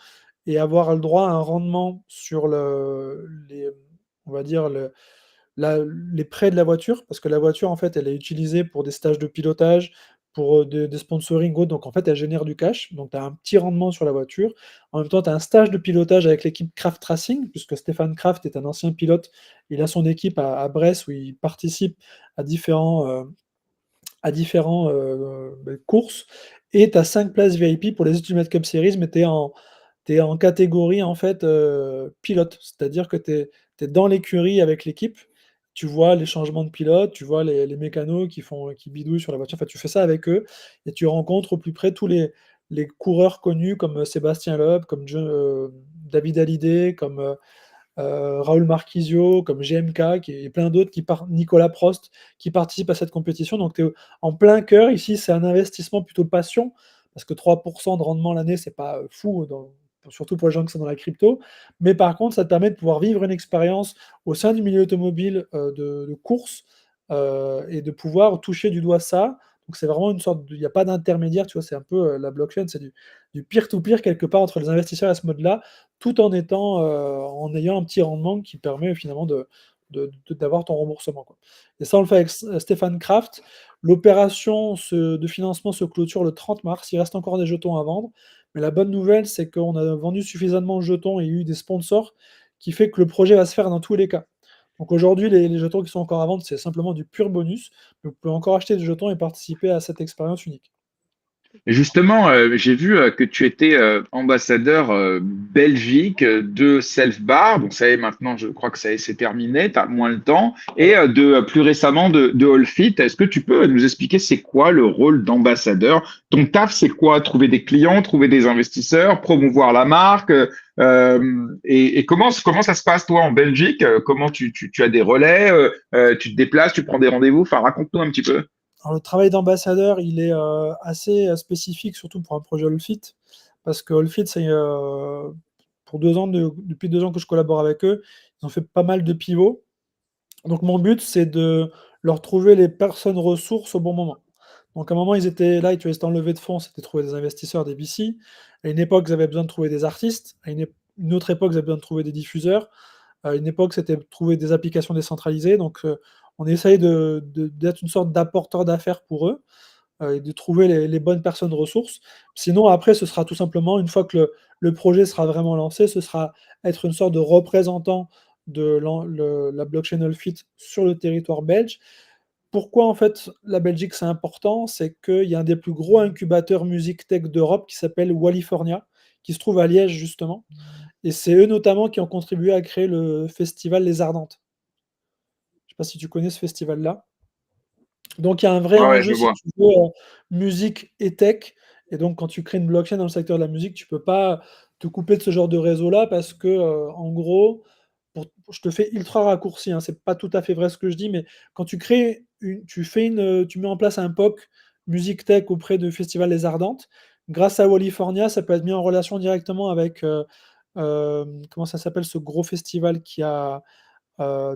et avoir le droit à un rendement sur on va dire, les prêts de la voiture, parce que la voiture, en fait, elle est utilisée pour des stages de pilotage, pour des sponsoring autres, donc en fait, elle génère du cash, donc tu as un petit rendement sur la voiture. En même temps, tu as un stage de pilotage avec l'équipe Craft Racing, puisque Stéphane Kraft est un ancien pilote, il a son équipe à Brest où il participe à différents courses, et tu as 5 places VIP pour les Ultimate Cup Series, mais t'es en catégorie en fait pilote, c'est-à-dire que tu es dans l'écurie avec l'équipe tu vois les changements de pilote, tu vois les mécanos qui bidouillent sur la voiture. Enfin, tu fais ça avec eux et tu rencontres au plus près tous les coureurs connus comme Sébastien Loeb, comme David Hallyday, comme Raoul Marquisio, comme GMK, et plein d'autres, Nicolas Prost, qui participent à cette compétition. Donc, tu es en plein cœur. Ici, c'est un investissement plutôt passion, parce que 3% de rendement l'année, c'est pas fou, surtout pour les gens qui sont dans la crypto. Mais par contre, ça te permet de pouvoir vivre une expérience au sein du milieu automobile de course et de pouvoir toucher du doigt ça. Donc, c'est vraiment une sorte il n'y a pas d'intermédiaire, tu vois, c'est un peu la blockchain, c'est du peer-to-peer quelque part entre les investisseurs à ce mode-là, tout en en ayant un petit rendement qui permet finalement d'avoir ton remboursement, quoi. Et ça, on le fait avec Stéphane Kraft. L'opération de financement se clôture le 30 mars. Il reste encore des jetons à vendre. Mais la bonne nouvelle, c'est qu'on a vendu suffisamment de jetons et eu des sponsors qui fait que le projet va se faire dans tous les cas. Donc aujourd'hui, les jetons qui sont encore à vendre, c'est simplement du pur bonus. Mais vous pouvez encore acheter des jetons et participer à cette expérience unique. Et justement, j'ai vu que tu étais ambassadeur Belgique de Self-Bar. Donc, ça y est, maintenant, je crois que ça y est, c'est terminé, tu as moins le temps. Et plus récemment de Allfit. Est-ce que tu peux nous expliquer c'est quoi le rôle d'ambassadeur? Ton taf, c'est quoi? Trouver des clients, trouver des investisseurs, promouvoir la marque? Et comment ça se passe, toi, en Belgique? Comment tu as des relais? Tu te déplaces, tu prends des rendez-vous? Enfin, raconte-nous un petit peu. Alors, le travail d'ambassadeur, il est assez spécifique, surtout pour un projet Allfit, parce que Allfit, c'est depuis 2 ans que je collabore avec eux, ils ont fait pas mal de pivots. Donc mon but, c'est de leur trouver les personnes ressources au bon moment. Donc à un moment, ils étaient là, ils étaient en levée de fonds, c'était trouver des investisseurs, des VC. À une époque, ils avaient besoin de trouver des artistes. À une autre époque, ils avaient besoin de trouver des diffuseurs. À une époque, c'était trouver des applications décentralisées. Donc on essaye d'être une sorte d'apporteur d'affaires pour eux et de trouver les bonnes personnes ressources. Sinon, après, ce sera tout simplement, une fois que le projet sera vraiment lancé, ce sera être une sorte de représentant de la blockchain Allfit sur le territoire belge. Pourquoi en fait la Belgique c'est important? C'est qu'il y a un des plus gros incubateurs musique tech d'Europe qui s'appelle Wallifornia, qui se trouve à Liège justement. Et c'est eux notamment qui ont contribué à créer le festival Les Ardentes. Je ne sais pas si tu connais ce festival-là. Donc il y a un vrai Ouais, ouais, je enjeu, si vois. tu veux, musique et tech. Et donc quand tu crées une blockchain dans le secteur de la musique, tu peux pas te couper de ce genre de réseau-là parce que, en gros, je te fais ultra raccourci, hein, c'est pas tout à fait vrai ce que je dis, mais quand tu mets en place un POC musique tech auprès du festival Les Ardentes, grâce à Wallifornia, ça peut être mis en relation directement avec, comment ça s'appelle ce gros festival qui a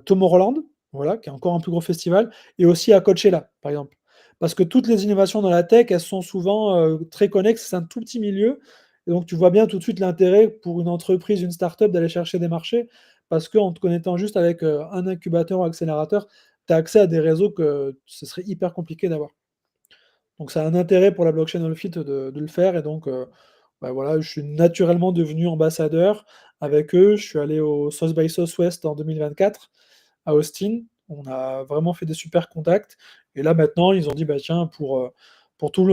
Tomorrowland, voilà, qui est encore un plus gros festival, et aussi à Coachella, par exemple. Parce que toutes les innovations dans la tech, elles sont souvent très connexes, c'est un tout petit milieu, et donc tu vois bien tout de suite l'intérêt pour une entreprise, une start-up d'aller chercher des marchés, parce qu'en te connectant juste avec un incubateur ou accélérateur, tu as accès à des réseaux que ce serait hyper compliqué d'avoir. Donc ça a un intérêt pour la blockchain Allfit de le faire, et donc bah voilà, je suis naturellement devenu ambassadeur avec eux. Je suis allé au South by Southwest en 2024 à Austin. On a vraiment fait des super contacts. Et là, maintenant, ils ont dit, bah, tiens, pour tout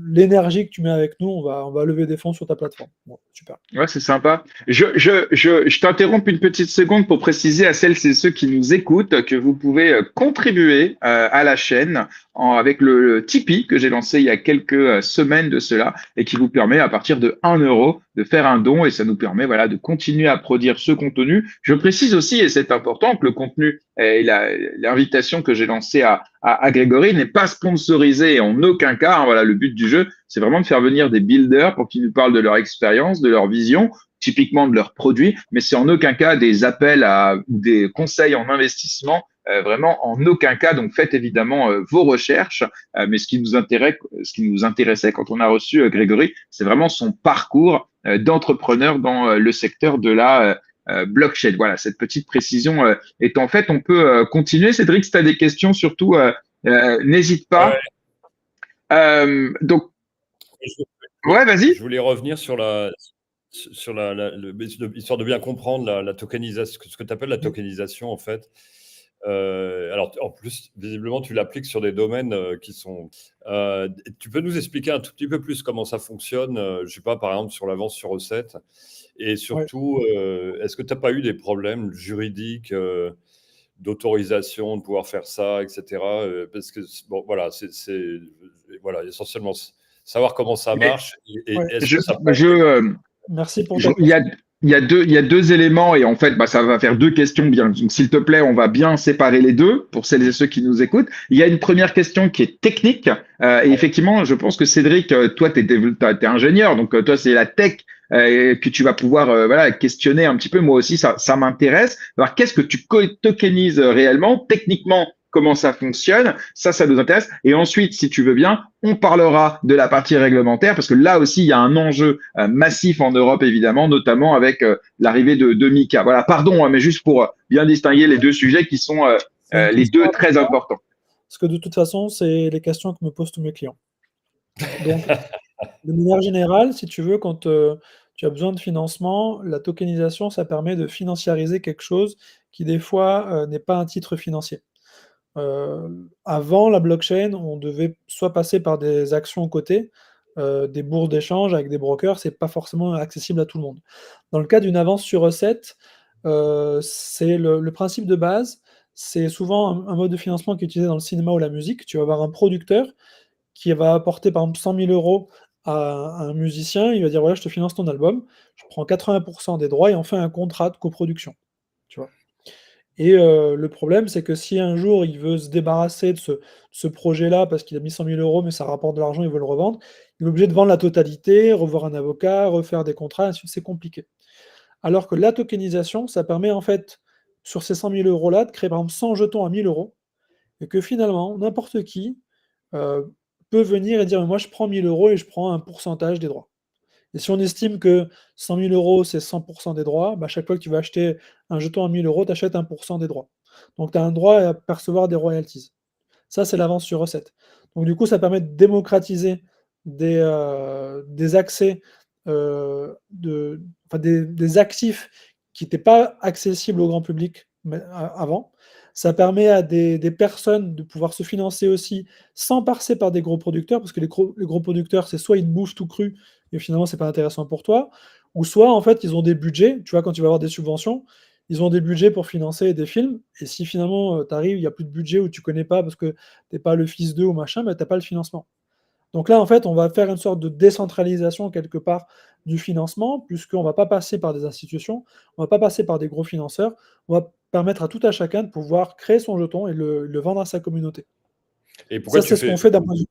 l'énergie que tu mets avec nous, on va lever des fonds sur ta plateforme. Bon, super. Ouais, c'est sympa. Je t'interromps une petite seconde pour préciser à celles et ceux qui nous écoutent que vous pouvez contribuer à la chaîne avec le Tipeee que j'ai lancé il y a quelques semaines de cela et qui vous permet à partir de 1 € de faire un don et ça nous permet voilà de continuer à produire ce contenu. Je précise aussi, et c'est important, que le contenu et l'invitation que j'ai lancée à Grégory n'est pas sponsorisée en aucun cas, hein. Voilà, le but du jeu, c'est vraiment de faire venir des builders pour qu'ils nous parlent de leur expérience, de leur vision, typiquement de leurs produits, mais c'est en aucun cas des appels ou des conseils en investissement, vraiment en aucun cas. Donc faites évidemment vos recherches, mais ce qui nous intéressait quand on a reçu Grégory, c'est vraiment son parcours d'entrepreneur dans le secteur de la blockchain. Voilà, cette petite précision est en fait. On peut continuer. Cédric, si tu as des questions, surtout, n'hésite pas. Ouais, Donc, je, ouais, vas-y. je voulais revenir histoire de bien comprendre la tokenisation, ce que tu appelles la tokenisation en fait. Alors, en plus, visiblement, tu l'appliques sur des domaines qui sont. Tu peux nous expliquer un tout petit peu plus comment ça fonctionne, je ne sais pas, par exemple, sur l'avance sur recette. Et Ouais. surtout, est-ce que tu n'as pas eu des problèmes juridiques d'autorisation de pouvoir faire ça, etc. Parce que, bon, voilà, voilà, essentiellement savoir comment ça marche et Ouais. est-ce que ça peut Merci pour ta Il y a, question. il y a deux éléments et en fait, ça va faire deux questions bien. Donc, s'il te plaît, on va bien séparer les deux pour celles et ceux qui nous écoutent. Il y a une première question qui est technique et effectivement, je pense que Cédric, toi, t'es ingénieur, donc toi, c'est la tech que tu vas pouvoir voilà questionner un petit peu. Moi aussi, ça m'intéresse. Alors, qu'est-ce que tu tokenises réellement, techniquement? Comment ça fonctionne? Ça nous intéresse. Et ensuite, si tu veux bien, on parlera de la partie réglementaire parce que là aussi, il y a un enjeu massif en Europe, évidemment, notamment avec l'arrivée de Mika. Voilà, pardon, mais juste pour bien distinguer les deux sujets qui sont C'est une les question deux très importante, importants. parce que de toute façon, c'est les questions que me posent tous mes clients. Donc, de manière générale, si tu veux, quand tu as besoin de financement, la tokenisation, ça permet de financiariser quelque chose qui, des fois, n'est pas un titre financier. Avant la blockchain, on devait soit passer par des actions cotées, des bourses d'échange avec des brokers, c'est pas forcément accessible à tout le monde. Dans le cas d'une avance sur recette, c'est le principe de base, c'est souvent un mode de financement qui est utilisé dans le cinéma ou la musique. Tu vas avoir un producteur qui va apporter par exemple 100 000 € à un musicien, il va dire: «Voilà, je te finance ton album, je prends 80 % des droits et on fait un contrat de coproduction». Tu vois? Et le problème, c'est que si un jour il veut se débarrasser de ce projet-là parce qu'il a mis 100 000 € mais ça rapporte de l'argent, il veut le revendre, il est obligé de vendre la totalité, revoir un avocat, refaire des contrats, ainsi de suite, c'est compliqué. Alors que la tokenisation, ça permet en fait, sur ces 100 000 € là, de créer par exemple 100 jetons à 1 000 € et que finalement n'importe qui, heu, peut venir et dire: «Moi je prends 1 000 € et je prends un pourcentage des droits». Et si on estime que 100 000 € c'est 100 % des droits, bah, chaque fois que tu vas acheter un jeton à 1 000 €, tu achètes 1 % des droits. Donc tu as un droit à percevoir des royalties. Ça, c'est l'avance sur recette. Donc du coup, ça permet de démocratiser des accès, enfin des actifs qui n'étaient pas accessibles au grand public avant. Ça permet à des personnes de pouvoir se financer aussi sans passer par des gros producteurs, parce que les gros producteurs, c'est soit ils te bouffent tout cru et finalement c'est pas intéressant pour toi, ou soit en fait ils ont des budgets, tu vois, quand tu vas avoir des subventions, ils ont des budgets pour financer des films, et si finalement, tu arrives, il y a plus de budget ou tu connais pas parce que tu es pas le fils d'eux ou machin, bah, tu as pas le financement. Donc là, en fait, on va faire une sorte de décentralisation quelque part du financement, puisqu'on va pas passer par des institutions, on va pas passer par des gros financeurs, on va permettre à tout à chacun de pouvoir créer son jeton et le vendre à sa communauté. Et pourquoi Ça, tu c'est ce fais qu'on fait d'un point de vue.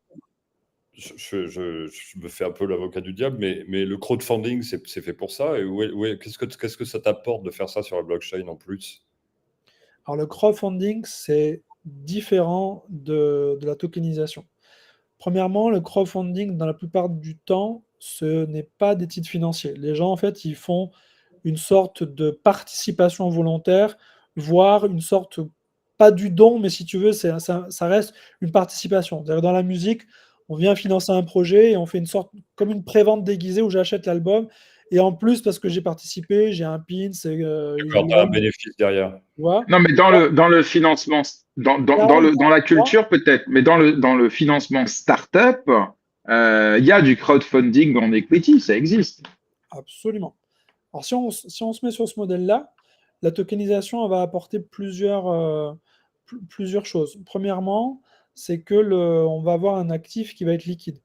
je me fais un peu l'avocat du diable, mais le crowdfunding, c'est fait pour ça. Et qu'est-ce que ça t'apporte de faire ça sur la blockchain en plus? Alors le crowdfunding, c'est différent de la tokenisation. Premièrement, le crowdfunding, dans la plupart du temps, ce n'est pas des titres financiers. Les gens, en fait, ils font une sorte de participation volontaire, voire une sorte, pas du don, mais si tu veux, ça reste une participation. C'est-à-dire dans la musique, on vient financer un projet et on fait une sorte, comme une prévente déguisée où j'achète l'album. Et en plus, parce que j'ai participé, j'ai un pin, D'accord, tu as un bénéfice derrière. tu vois. Non, mais dans le financement, Là, on dans la a culture peut-être, mais dans le financement startup, il y a du crowdfunding en equity, ça existe. absolument. Alors si on se met sur ce modèle-là, la tokenisation, elle va apporter plusieurs choses. Premièrement, c'est que on va avoir un actif qui va être liquide,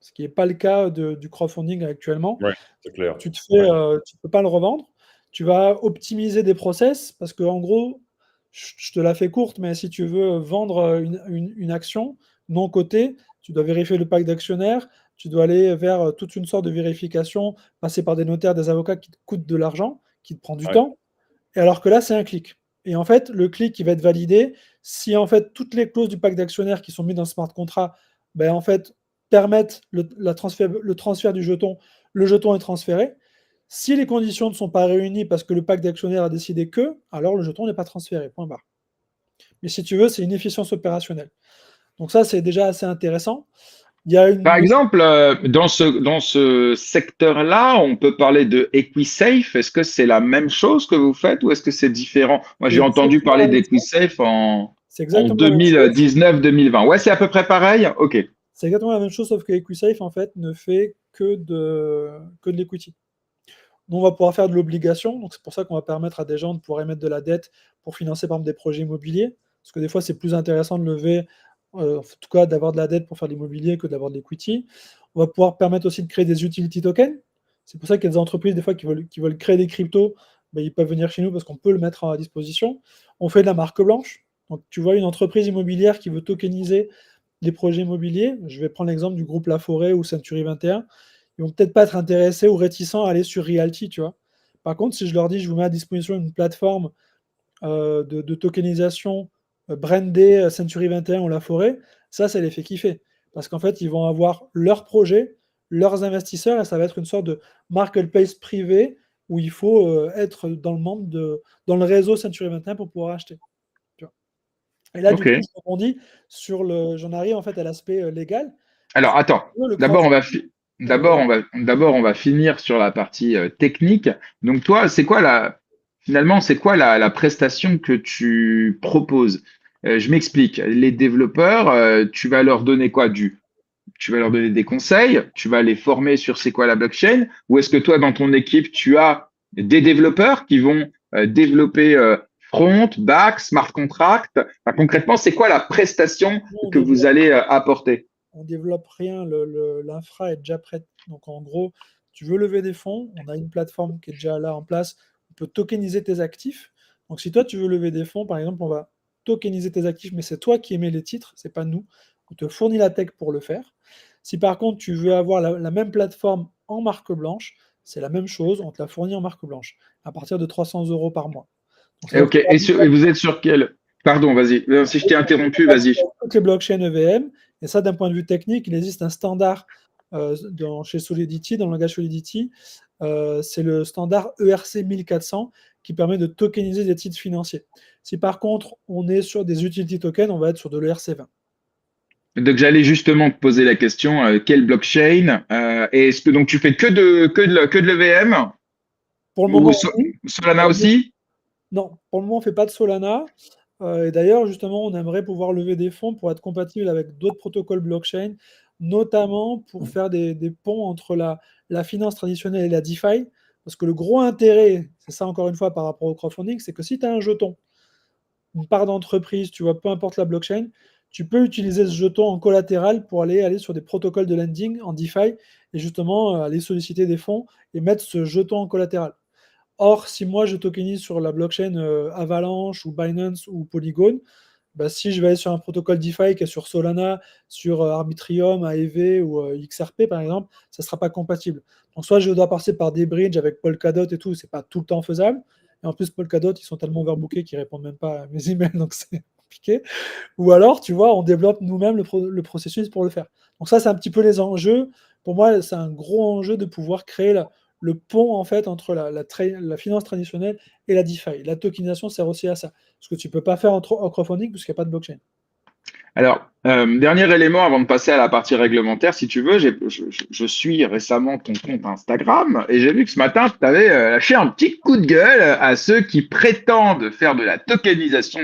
ce qui n'est pas le cas du crowdfunding actuellement. Ouais, c'est clair. Tu ne peux pas le revendre. Tu vas optimiser des process parce que en gros, je te la fais courte, mais si tu veux vendre une action non cotée, tu dois vérifier le pack d'actionnaires, tu dois aller vers toute une sorte de vérification, passer par des notaires, des avocats qui te coûtent de l'argent, qui te prend du Ouais. temps. Et alors que là, c'est un clic. Et en fait, le clic, il va être validé si en fait toutes les clauses du pack d'actionnaires qui sont mises dans le smart contract, ben, en fait, permettent le transfert du jeton. Le jeton est transféré. Si les conditions ne sont pas réunies parce que le pack d'actionnaires a décidé que, alors le jeton n'est pas transféré. Point barre. Mais si tu veux, c'est une efficience opérationnelle. Donc ça, c'est déjà assez intéressant. Il y a Par une... exemple, dans ce secteur-là, on peut parler de EquiSafe. Est-ce que c'est la même chose que vous faites ou est-ce que c'est différent? Moi, C'est j'ai entendu exactement parler la même chose. d'EquiSafe C'est en exactement la même chose. 2019-2020. Ouais, c'est à peu près pareil. OK. C'est exactement la même chose, sauf que EquiSafe, en fait, ne fait que de l'equity. Nous, on va pouvoir faire de l'obligation. Donc, c'est pour ça qu'on va permettre à des gens de pouvoir émettre de la dette pour financer, par exemple, des projets immobiliers. Parce que des fois, c'est plus intéressant de lever, en tout cas, d'avoir de la dette pour faire de l'immobilier que d'avoir de l'equity. On va pouvoir permettre aussi de créer des utility tokens. C'est pour ça qu'il y a des entreprises, des fois, qui veulent créer des cryptos. Ben, ils peuvent venir chez nous parce qu'on peut le mettre à disposition. On fait de la marque blanche. Donc, tu vois, une entreprise immobilière qui veut tokeniser les projets immobiliers, je vais prendre l'exemple du groupe Laforêt ou Century 21, ils vont peut-être pas être intéressés ou réticents à aller sur Realty, tu vois. Par contre, si je leur dis, je vous mets à disposition une plateforme de tokenisation brandée Century 21 ou Laforêt, ça les fait kiffer. Parce qu'en fait, ils vont avoir leurs projets, leurs investisseurs, et ça va être une sorte de marketplace privé où il faut être dans dans le réseau Century 21 pour pouvoir acheter. Tu vois. Et là, du Ok. coup, je rebondis j'en arrive en fait à l'aspect légal. Alors, attends. Le D'abord, on va, crowdfunding, fi- d'abord, on va finir sur la partie technique. Donc, toi, finalement, c'est quoi la prestation que tu proposes? Je m'explique. Les développeurs, tu vas leur donner quoi? Tu vas leur donner des conseils, tu vas les former sur c'est quoi la blockchain, ou est-ce que toi, dans ton équipe, tu as des développeurs qui vont développer front, back, smart contract? Enfin, concrètement, c'est quoi la prestation nous, que vous allez apporter? on développe rien, l'infra est déjà prête. Donc en gros, tu veux lever des fonds, on a une plateforme qui est déjà là en place, on peut tokeniser tes actifs. Donc si toi tu veux lever des fonds, par exemple, on va tokeniser tes actifs, mais c'est toi qui émets les titres, c'est pas nous. On te fournit la tech pour le faire. Si par contre tu veux avoir la même plateforme en marque blanche, c'est la même chose, on te la fournit en marque blanche, à partir de 300 euros par mois. Donc, Et ok. Et vous êtes sur quel? Pardon, vas-y. Si je t'ai interrompu, vas-y. toutes les blockchains EVM. Et ça, d'un point de vue technique, il existe un standard chez Solidity, dans le langage Solidity. C'est le standard ERC 1400 qui permet de tokeniser des titres financiers. Si par contre, on est sur des utility tokens, on va être sur de l'ERC 20. Donc j'allais justement te poser la question, quelle blockchain? Et est-ce que donc tu fais que de l'EVM Pour le ou moment, oui. Solana aussi? Non, pour le moment, on ne fait pas de Solana. Et d'ailleurs, justement, on aimerait pouvoir lever des fonds pour être compatible avec d'autres protocoles blockchain, notamment pour faire des ponts entre la finance traditionnelle et la DeFi. Parce que le gros intérêt, c'est ça encore une fois par rapport au crowdfunding, c'est que si tu as un jeton, une part d'entreprise, tu vois, peu importe la blockchain, tu peux utiliser ce jeton en collatéral pour aller sur des protocoles de lending en DeFi et justement aller solliciter des fonds et mettre ce jeton en collatéral. Or, si moi je tokenise sur la blockchain Avalanche ou Binance ou Polygon, bah, si je vais aller sur un protocole DeFi qui est sur Solana, sur Arbitrium, AEV ou XRP par exemple, ça ne sera pas compatible. Donc soit je dois passer par des bridges avec Polkadot et tout, c'est pas tout le temps faisable. Et en plus, Polkadot, ils sont tellement overbookés qu'ils répondent même pas à mes emails, donc c'est compliqué. Ou alors, tu vois, on développe nous-mêmes le processus pour le faire. Donc ça, c'est un petit peu les enjeux. Pour moi, c'est un gros enjeu de pouvoir créer le pont en fait entre la finance traditionnelle et la DeFi. La tokenisation sert aussi à ça. Ce que tu ne peux pas faire en crowdfunding puisqu'il n'y a pas de blockchain. Alors, dernier élément avant de passer à la partie réglementaire, si tu veux, je suis récemment ton compte Instagram et j'ai vu que ce matin, tu avais lâché un petit coup de gueule à ceux qui prétendent faire de la tokenisation.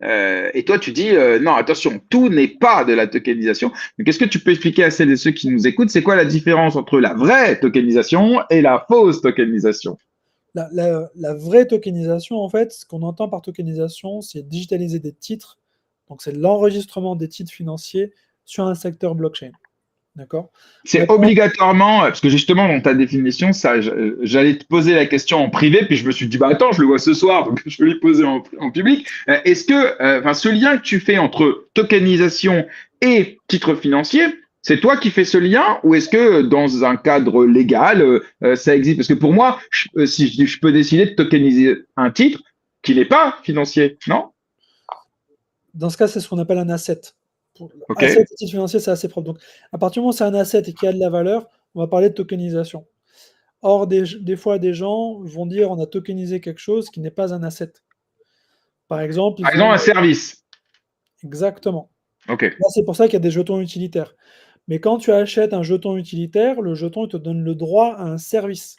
Et toi, tu dis, non, attention, tout n'est pas de la tokenisation. Donc, est-ce que tu peux expliquer à celles et ceux qui nous écoutent, c'est quoi la différence entre la vraie tokenisation et la fausse tokenisation? La vraie tokenisation, en fait, ce qu'on entend par tokenisation, c'est digitaliser des titres. Donc, c'est l'enregistrement des titres financiers sur un secteur blockchain. D'accord? C'est Maintenant, obligatoirement, parce que justement, dans ta définition, j'allais te poser la question en privé, puis je me suis dit, bah attends, je le vois ce soir, donc je vais lui poser en public. Est-ce que, enfin, ce lien que tu fais entre tokenisation et titre financier, c'est toi qui fais ce lien, ou est-ce que dans un cadre légal, ça existe? Parce que pour moi, si je peux décider de tokeniser un titre qui n'est pas financier, non? dans ce cas, c'est ce qu'on appelle un asset. Ok. Asset et titre financier, c'est assez propre. Donc, à partir du moment où c'est un asset et qu'il y a de la valeur, on va parler de tokenisation. Or, des fois, des gens vont dire on a tokenisé quelque chose qui n'est pas un asset. Par exemple, Par exemple, un service. exactement. Ok. Là, c'est pour ça qu'il y a des jetons utilitaires. Mais quand tu achètes un jeton utilitaire, le jeton il te donne le droit à un service.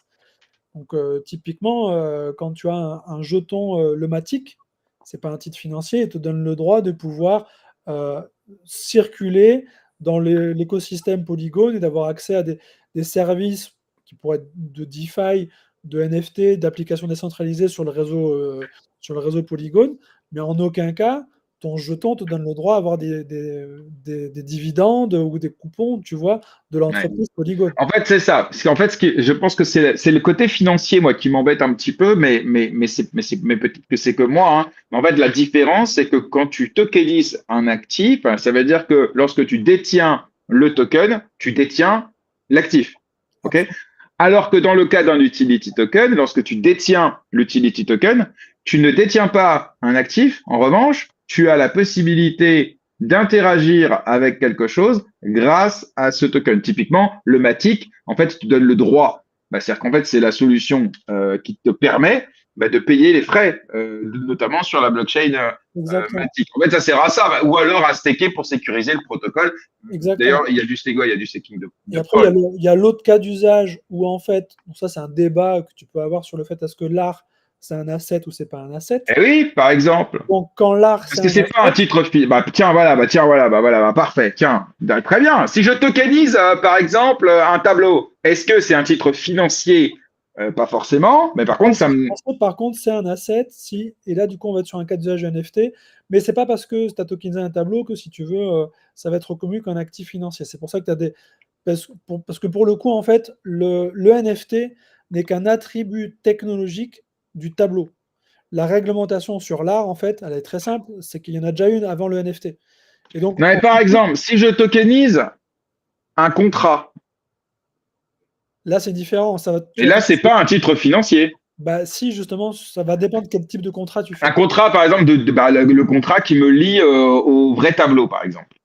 Donc, typiquement, quand tu as un jeton le Matic, c'est pas un titre financier, il te donne le droit de pouvoir euh, circuler dans l'écosystème Polygon et d'avoir accès à des services qui pourraient être de DeFi de NFT, d'applications décentralisées sur le réseau Polygon, mais en aucun cas, ton jeton te donne le droit d'avoir des dividendes ou des coupons, tu vois, de Ouais. l'entreprise Polygon. En fait, c'est ça. Parce qu'en fait, je pense que c'est le côté financier, moi, qui m'embête un petit peu, mais peut-être que c'est que moi, hein. Mais en fait, la différence, c'est que quand tu tokenises un actif, ça veut dire que lorsque tu détiens le token, tu détiens l'actif. OK? Alors que dans le cas d'un utility token, lorsque tu détiens l'utility token, tu ne détiens pas un actif. En revanche, tu as la possibilité d'interagir avec quelque chose grâce à ce token. Typiquement, le Matic, en fait, tu donnes le droit. C'est-à-dire qu'en fait, c'est la solution qui te permet de payer les frais, notamment sur la blockchain Exactement. Matic. En fait, ça sert à ça, ou alors à staker pour sécuriser le protocole. Exactement. D'ailleurs, il y a du Stego, il y a du staking Et de après, il y a l'autre cas d'usage où, en fait, donc ça, c'est un débat que tu peux avoir sur le fait est-ce que l'art, c'est un asset ou c'est pas un asset. Eh oui, par exemple. Donc, quand l'art, Parce c'est que un c'est pas un asset, titre tiens, voilà, parfait. Tiens, très bien. Si je tokenise, par exemple, un tableau, est-ce que c'est un titre financier? Pas forcément, mais par contre, ça me. par contre, c'est un asset. Si, et là, du coup, on va être sur un cas d'usage NFT, mais c'est pas parce que tu as tokenisé un tableau que, si tu veux, ça va être reconnu qu'un actif financier. C'est pour ça que tu as des. Parce que pour le coup, en fait, le NFT n'est qu'un attribut technologique du tableau. La réglementation sur l'art, en fait, elle est très simple, c'est qu'il y en a déjà une avant le NFT. Et donc, Non, mais par exemple, si je tokenise un contrat, là, c'est différent. et là, c'est pas un titre financier. Bah, si, justement, ça va dépendre quel type de contrat tu Un fais. contrat, par exemple, le contrat qui me lie au vrai tableau, par exemple.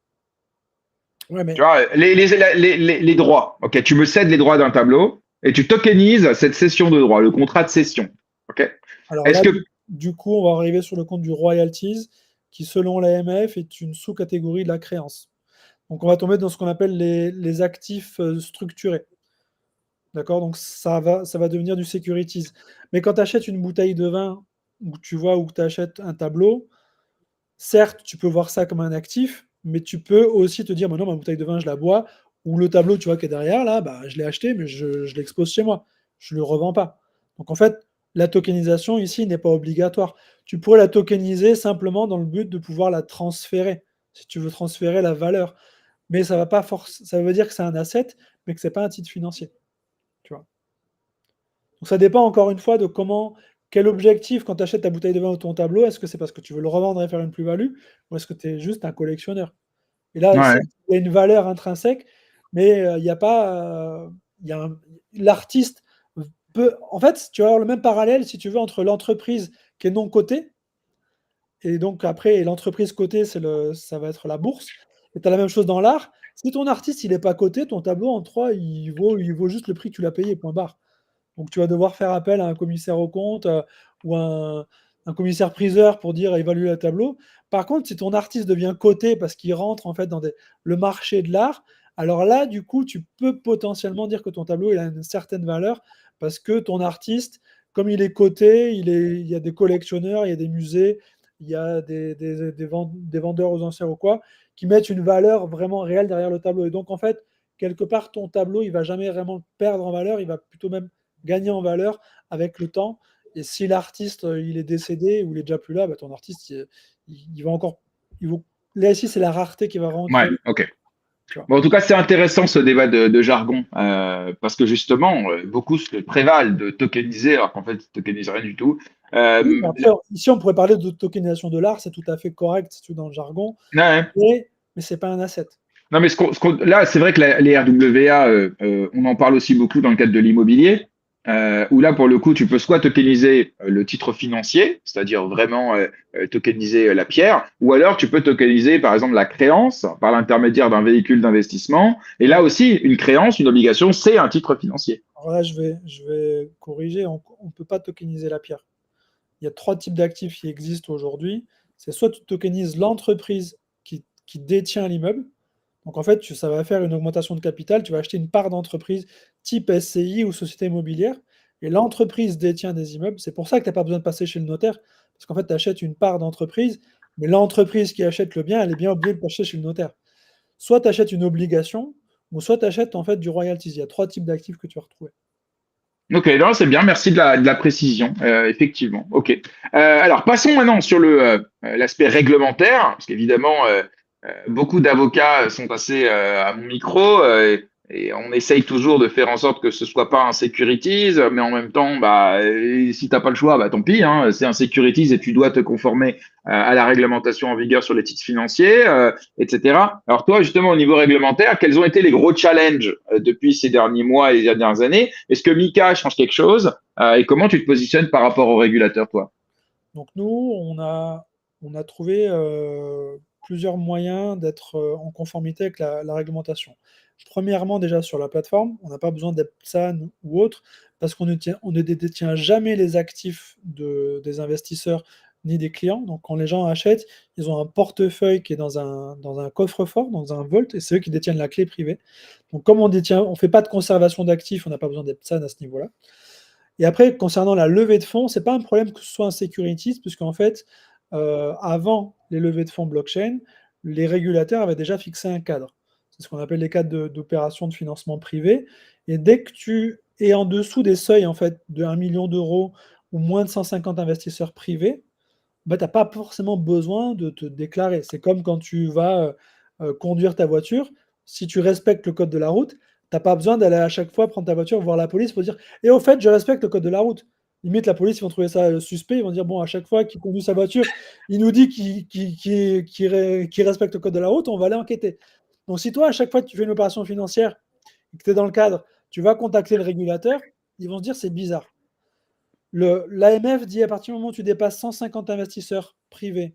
Ouais, Tu mais vois, les droits. Ok, tu me cèdes les droits d'un tableau et tu tokenises cette cession de droits, le contrat de cession. Ok. alors Est-ce là, que du coup, on va arriver sur le compte du royalties, qui, selon l'AMF, est une sous-catégorie de la créance. Donc, on va tomber dans ce qu'on appelle les actifs structurés. D'accord? Donc, ça va devenir du securities. Mais quand tu achètes une bouteille de vin, ou tu vois, ou que tu achètes un tableau, certes, tu peux voir ça comme un actif, mais tu peux aussi te dire, maintenant, ma bouteille de vin, je la bois, ou le tableau, tu vois, qui est derrière, là, bah, je l'ai acheté, mais je l'expose chez moi. Je ne le revends pas. Donc, en fait, la tokenisation, ici, n'est pas obligatoire. Tu pourrais la tokeniser simplement dans le but de pouvoir la transférer, si tu veux transférer la valeur. Mais ça va pas ça veut dire que c'est un asset, mais que c'est pas un titre financier. Tu vois. Donc, ça dépend encore une fois de quel objectif quand tu achètes ta bouteille de vin ou ton tableau. Est-ce que c'est parce que tu veux le revendre et faire une plus-value, ou est-ce que tu es juste un collectionneur? Et là, ouais. certes, il y a une valeur intrinsèque, mais il n'y a pas. L'artiste peut. En fait, tu vas avoir le même parallèle, si tu veux, entre l'entreprise qui est non cotée, et donc après, l'entreprise cotée, ça va être la bourse. Et tu as la même chose dans l'art. Si ton artiste il n'est pas coté, ton tableau en 3, il vaut juste le prix que tu l'as payé, point barre. Donc tu vas devoir faire appel à un commissaire aux comptes ou un commissaire-priseur pour dire évaluer le tableau. Par contre, si ton artiste devient coté parce qu'il rentre en fait dans le marché de l'art, alors là, du coup, tu peux potentiellement dire que ton tableau il a une certaine valeur parce que ton artiste, comme il est coté, il y a des collectionneurs, il y a des musées, il y a des vendeurs aux enchères ou quoi, qui mettent une valeur vraiment réelle derrière le tableau. Et donc, en fait, quelque part, ton tableau, il va jamais vraiment perdre en valeur, il va plutôt même gagner en valeur avec le temps. Et si l'artiste il est décédé ou il est déjà plus là, bah, ton artiste il va encore. Là ici, c'est la rareté qui va Ouais, rentrer. ok. Tu vois. Bon, en tout cas, c'est intéressant ce débat de jargon, parce que justement, beaucoup se prévalent de tokeniser, alors qu'en fait, ils tokenisent rien du tout. Oui, mais après, ici, on pourrait parler de tokenisation de l'art, c'est tout à fait correct si tu veux, dans le jargon, Ouais. mais ce n'est pas un asset. Non, mais là, c'est vrai que les RWA, on en parle aussi beaucoup dans le cadre de l'immobilier, où là, pour le coup, tu peux soit tokeniser le titre financier, c'est-à-dire vraiment tokeniser la pierre, ou alors tu peux tokeniser, par exemple, la créance par l'intermédiaire d'un véhicule d'investissement. Et là aussi, une créance, une obligation, c'est un titre financier. Alors là, je vais corriger, on ne peut pas tokeniser la pierre. Il y a 3 types d'actifs qui existent aujourd'hui. C'est soit tu tokenises l'entreprise qui détient l'immeuble. Donc en fait, ça va faire une augmentation de capital. Tu vas acheter une part d'entreprise type SCI ou société immobilière. Et l'entreprise détient des immeubles. C'est pour ça que tu n'as pas besoin de passer chez le notaire. Parce qu'en fait, tu achètes une part d'entreprise. Mais l'entreprise qui achète le bien, elle est bien obligée de passer chez le notaire. Soit tu achètes une obligation, ou soit tu achètes en fait du royalties. Il y a 3 types d'actifs que tu vas retrouver. Ok, non, c'est bien, merci de la précision, effectivement. Ok. Alors, passons maintenant sur l'aspect réglementaire, parce qu'évidemment, beaucoup d'avocats sont passés à mon micro et on essaye toujours de faire en sorte que ce soit pas un securities, mais en même temps, bah, si t'as pas le choix, bah tant pis, hein, c'est un securities et tu dois te conformer à la réglementation en vigueur sur les titres financiers, etc. Alors toi, justement, au niveau réglementaire, quels ont été les gros challenges depuis ces derniers mois et les dernières années? Est-ce que Mika change quelque chose et comment tu te positionnes par rapport au régulateur, toi? Donc nous, on a trouvé plusieurs moyens d'être en conformité avec la réglementation. Premièrement, déjà sur la plateforme, on n'a pas besoin d'être PSAN ou autre, parce on ne détient jamais les actifs des investisseurs ni des clients. Donc quand les gens achètent, ils ont un portefeuille qui est dans un coffre-fort, dans un vault, et c'est eux qui détiennent la clé privée. Donc comme on ne fait pas de conservation d'actifs, on n'a pas besoin d'être PSAN à ce niveau-là. Et après, concernant la levée de fonds, ce n'est pas un problème que ce soit un securities, puisqu'en fait, avant les levées de fonds blockchain, les régulateurs avaient déjà fixé un cadre. C'est ce qu'on appelle les cadres d'opérations de financement privé. Et dès que tu es en dessous des seuils en fait, de 1 million d'euros ou moins de 150 investisseurs privés, bah, tu n'as pas forcément besoin de te déclarer. C'est comme quand tu vas conduire ta voiture. Si tu respectes le code de la route, tu n'as pas besoin d'aller à chaque fois prendre ta voiture, voir la police pour dire et au fait, je respecte le code de la route. Limite, la police, ils vont trouver ça suspect. Ils vont dire bon, à chaque fois qu'il conduit sa voiture, il nous dit qu'il respecte le code de la route, on va aller enquêter. Donc, si toi, à chaque fois que tu fais une opération financière et que tu es dans le cadre, tu vas contacter le régulateur, ils vont se dire c'est bizarre. L'AMF dit à partir du moment où tu dépasses 150 investisseurs privés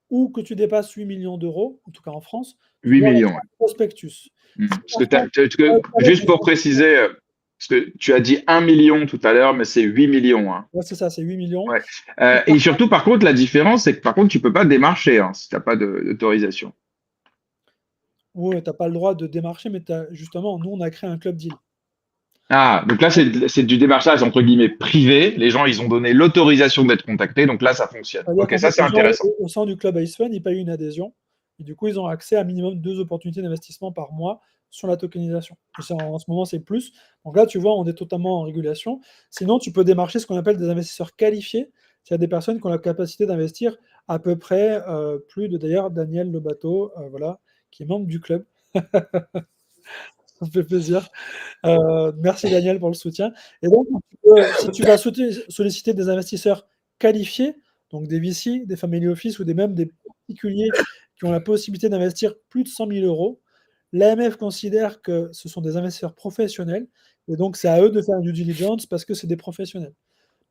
ou que tu dépasses 8 millions d'euros, en tout cas en France, tu 8 dois millions. mettre Ouais. un prospectus. Si Parce que, par contre, juste pour préciser, parce que tu as dit 1 million tout à l'heure, mais c'est 8 millions. Hein. ouais, c'est ça, c'est 8 millions. Ouais. Et surtout, par contre, la différence, c'est que par contre, tu peux pas démarcher si tu n'as pas d'autorisation. Oui, tu n'as pas le droit de démarcher, mais justement, nous, on a créé un club deal. Ah, donc là, c'est du démarchage entre guillemets privé. Les gens, ils ont donné l'autorisation d'être contactés, donc là, ça fonctionne. C'est-à-dire Ok, qu'en ça, fait, c'est les gens intéressant. au sein du club Ice Fund, ils payent une adhésion. Et du coup, ils ont accès à minimum 2 opportunités d'investissement par mois sur la tokenisation. Et en ce moment, c'est plus. Donc là, tu vois, on est totalement en régulation. Sinon, tu peux démarcher ce qu'on appelle des investisseurs qualifiés. C'est-à-dire des personnes qui ont la capacité d'investir à peu près plus de, d'ailleurs, Daniel Lobato, voilà, qui est membre du club. Ça me fait plaisir. Merci Daniel pour le soutien. Et donc, si tu vas solliciter des investisseurs qualifiés, donc des VC, des family office ou même des particuliers qui ont la possibilité d'investir plus de 100 000 euros, l'AMF considère que ce sont des investisseurs professionnels et donc c'est à eux de faire du due diligence parce que c'est des professionnels.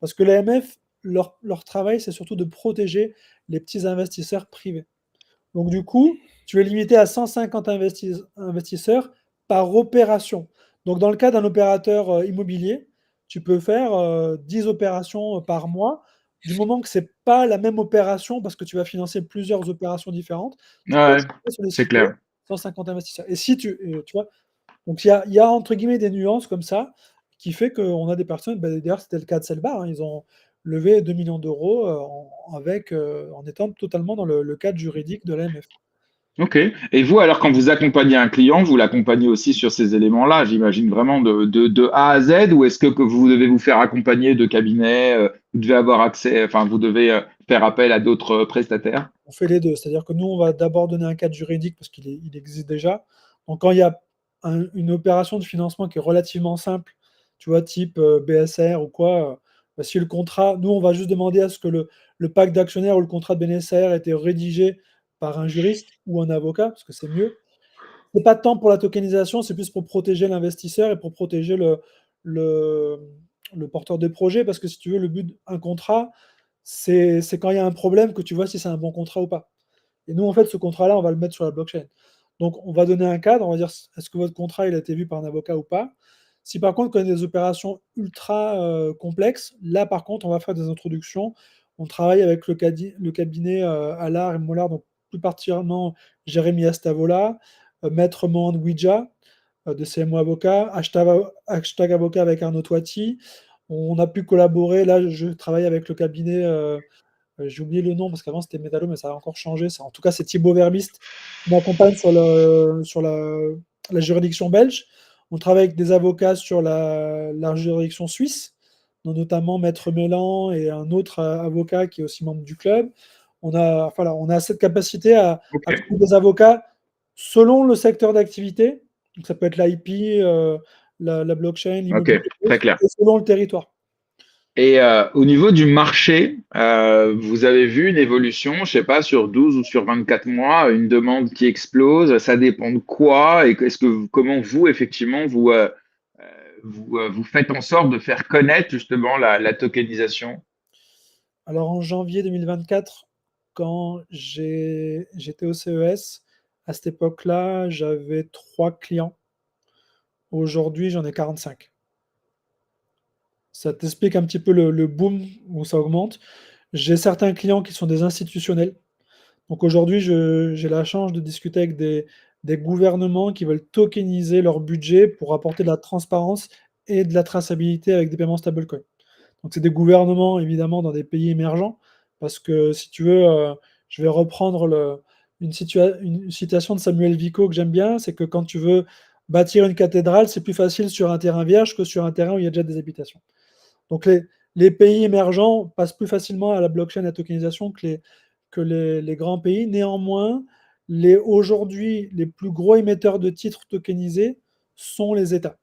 Parce que l'AMF, leur travail, c'est surtout de protéger les petits investisseurs privés. Donc du coup, tu es limité à 150 investisseurs par opération. Donc dans le cas d'un opérateur immobilier, tu peux faire 10 opérations par mois. Du moment que ce n'est pas la même opération, parce que tu vas financer plusieurs opérations différentes, tu peux Ouais, c'est solliciter clair. 150 investisseurs. Et si tu vois, donc il y a entre guillemets des nuances comme ça qui fait qu'on a des personnes, d'ailleurs c'était le cas de Selbar, hein, ils ont levé 2 millions d'euros en étant totalement dans le cadre juridique de l'AMF. Ok. Et vous, alors, quand vous accompagnez un client, vous l'accompagnez aussi sur ces éléments-là, j'imagine vraiment de A à Z, ou est-ce que vous devez vous faire accompagner de cabinets, vous devez avoir accès, enfin, vous devez faire appel à d'autres prestataires? On fait les deux, c'est-à-dire que nous, on va d'abord donner un cadre juridique parce il existe déjà. Donc quand il y a une opération de financement qui est relativement simple, tu vois, type BSR ou quoi, bah, si le contrat, nous, on va juste demander à ce que le pacte d'actionnaires ou le contrat de BNSR ait été rédigé par un juriste ou un avocat, parce que c'est mieux. C'est pas tant pour la tokenisation, c'est plus pour protéger l'investisseur et pour protéger le, le porteur de projet, parce que si tu veux, le but d'un contrat, c'est quand il y a un problème que tu vois si c'est un bon contrat ou pas. Et nous, en fait, ce contrat-là, on va le mettre sur la blockchain. Donc, on va donner un cadre, on va dire, est-ce que votre contrat, il a été vu par un avocat ou pas? Si par contre, quand il y a des opérations ultra complexes, là, par contre, on va faire des introductions. On travaille avec le cabinet Allard et Mollard, donc plus particulièrement Jérémy Astavola, Maître Mohand Ouija, de CMO Avocat, hashtag Avocat avec Arnaud Toiti. On a pu collaborer, là, je travaille avec le cabinet j'ai oublié le nom parce qu'avant c'était Medalo, mais ça a encore changé. En tout cas, c'est Thibaut Vermiste qui m'accompagne sur la juridiction belge. On travaille avec des avocats sur la juridiction suisse, dont notamment Maître Mélan et un autre avocat qui est aussi membre du club. On a cette capacité à Ok, trouver des avocats selon le secteur d'activité. Donc ça peut être l'IP, la blockchain, ok, l'immobilier, très clair. et selon le territoire. Et au niveau du marché, vous avez vu une évolution, je sais pas, sur 12 ou sur 24 mois, une demande qui explose, ça dépend de quoi? Et comment vous, effectivement, vous faites en sorte de faire connaître justement la tokenisation? Alors en janvier 2024, quand j'étais au CES, à cette époque-là, j'avais 3 clients. Aujourd'hui, j'en ai 45. Ça t'explique un petit peu le boom où ça augmente. J'ai certains clients qui sont des institutionnels. Donc aujourd'hui, j'ai la chance de discuter avec des gouvernements qui veulent tokeniser leur budget pour apporter de la transparence et de la traçabilité avec des paiements stablecoin. Donc c'est des gouvernements évidemment dans des pays émergents, parce que si tu veux, je vais reprendre une citation de Samuel Vico que j'aime bien, c'est que quand tu veux bâtir une cathédrale, c'est plus facile sur un terrain vierge que sur un terrain où il y a déjà des habitations. Donc les pays émergents passent plus facilement à la blockchain, à la tokenisation que les grands pays. Néanmoins, aujourd'hui, les plus gros émetteurs de titres tokenisés sont les États,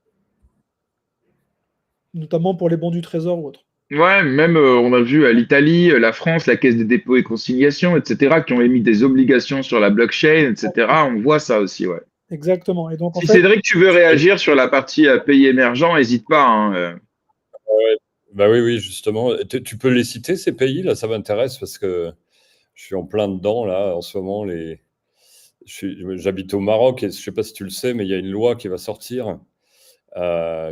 notamment pour les bons du Trésor ou autres. Ouais, même on a vu à l'Italie, la France, la Caisse des dépôts et consignations, etc., qui ont émis des obligations sur la blockchain, etc. On voit ça aussi, ouais. Exactement. Et donc, en Si fait, Cédric, tu veux réagir sur la partie pays émergents, n'hésite pas, hein, Ouais. Bah oui, oui, justement. Tu peux les citer, ces pays, là, ça m'intéresse parce que je suis en plein dedans, là, en ce moment. J'habite au Maroc et je ne sais pas si tu le sais, mais il y a une loi qui va sortir,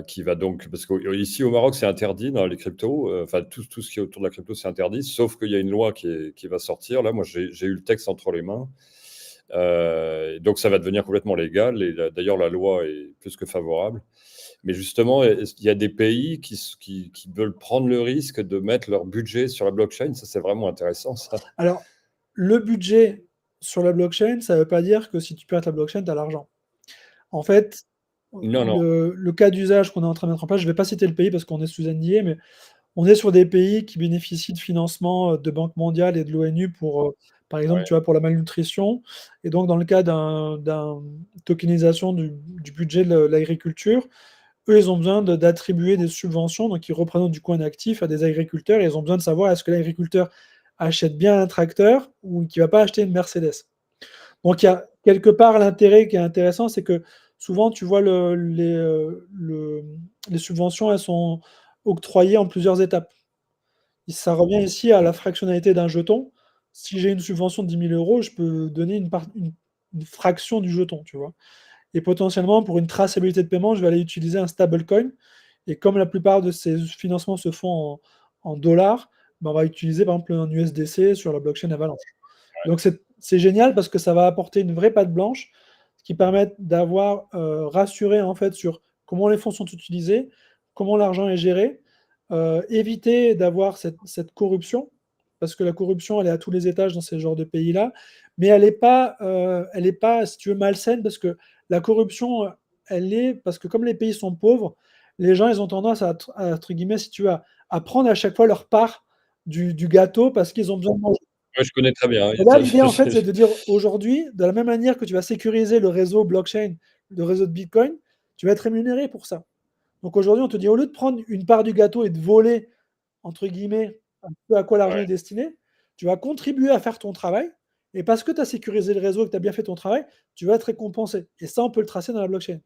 qui va donc, parce qu'ici au Maroc, c'est interdit dans les cryptos, enfin tout ce qui est autour de la crypto, c'est interdit, sauf qu'il y a une loi qui va sortir. Là, moi, j'ai eu le texte entre les mains. Donc ça va devenir complètement légal et d'ailleurs la loi est plus que favorable. Mais justement, il y a des pays qui veulent prendre le risque de mettre leur budget sur la blockchain. Ça, c'est vraiment intéressant, ça. alors, le budget sur la blockchain, ça ne veut pas dire que si tu perds ta blockchain, tu as l'argent. En fait, Non, non. le cas d'usage qu'on est en train de mettre en place, je ne vais pas citer le pays parce qu'on est sous NDA, mais on est sur des pays qui bénéficient de financement de Banque mondiale et de l'ONU pour, par exemple, Ouais, tu vois, pour la malnutrition. Et donc, dans le cas d'un tokenisation du budget de l'agriculture, eux, ils ont besoin d'attribuer des subventions, donc ils représentent du coup un actif à des agriculteurs, et ils ont besoin de savoir est-ce que l'agriculteur achète bien un tracteur ou qu'il ne va pas acheter une Mercedes. Donc il y a quelque part l'intérêt qui est intéressant, c'est que souvent tu vois les subventions, elles sont octroyées en plusieurs étapes. Ça revient ici à la fractionnalité d'un jeton. Si j'ai une subvention de 10 000 euros, je peux donner une fraction du jeton, tu vois. Et potentiellement, pour une traçabilité de paiement, je vais aller utiliser un stablecoin. Et comme la plupart de ces financements se font en dollars, ben on va utiliser par exemple un USDC sur la blockchain Avalanche. Donc c'est génial parce que ça va apporter une vraie patte blanche qui permet d'avoir rassuré en fait sur comment les fonds sont utilisés, comment l'argent est géré, éviter d'avoir cette corruption, parce que la corruption elle est à tous les étages dans ces genres de pays-là, mais elle est pas, si tu veux, malsaine, parce que la corruption, elle est parce que comme les pays sont pauvres, les gens ils ont tendance entre guillemets, si tu veux, à prendre à chaque fois leur part du gâteau parce qu'ils ont besoin de manger. ouais, je connais très bien. Et là, l'idée, en fait, c'est de dire aujourd'hui, de la même manière que tu vas sécuriser le réseau blockchain, le réseau de Bitcoin, tu vas être rémunéré pour ça. Donc aujourd'hui, on te dit, au lieu de prendre une part du gâteau et de voler, entre guillemets, un peu à quoi l'argent Ouais. est destiné, tu vas contribuer à faire ton travail. Et parce que tu as sécurisé le réseau et que tu as bien fait ton travail, tu vas être récompensé. Et ça, on peut le tracer dans la blockchain.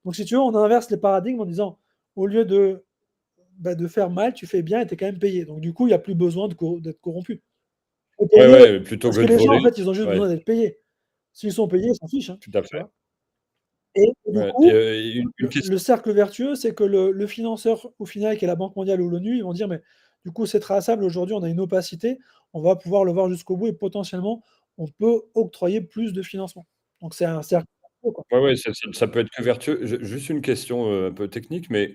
Donc si tu veux, on inverse les paradigmes en disant, au lieu de faire mal, tu fais bien et tu es quand même payé. Donc du coup, il n'y a plus besoin d'être corrompu. Ouais, Payés, ouais, plutôt parce que que de les gens, en voler. fait, ils ont juste Ouais, besoin d'être payés. S'ils sont payés, ils s'en fichent, hein, tout à tu fait. vois. Et du Ouais. coup, Une question. le cercle vertueux, c'est que le financeur, au final, qui est la Banque mondiale ou l'ONU, ils vont dire, mais du coup, c'est traçable, aujourd'hui, on a une opacité, on va pouvoir le voir jusqu'au bout et potentiellement, on peut octroyer plus de financement. Donc c'est un cercle vertueux, quoi. Ouais, ouais, ça peut être que vertueux. Juste une question un peu technique, mais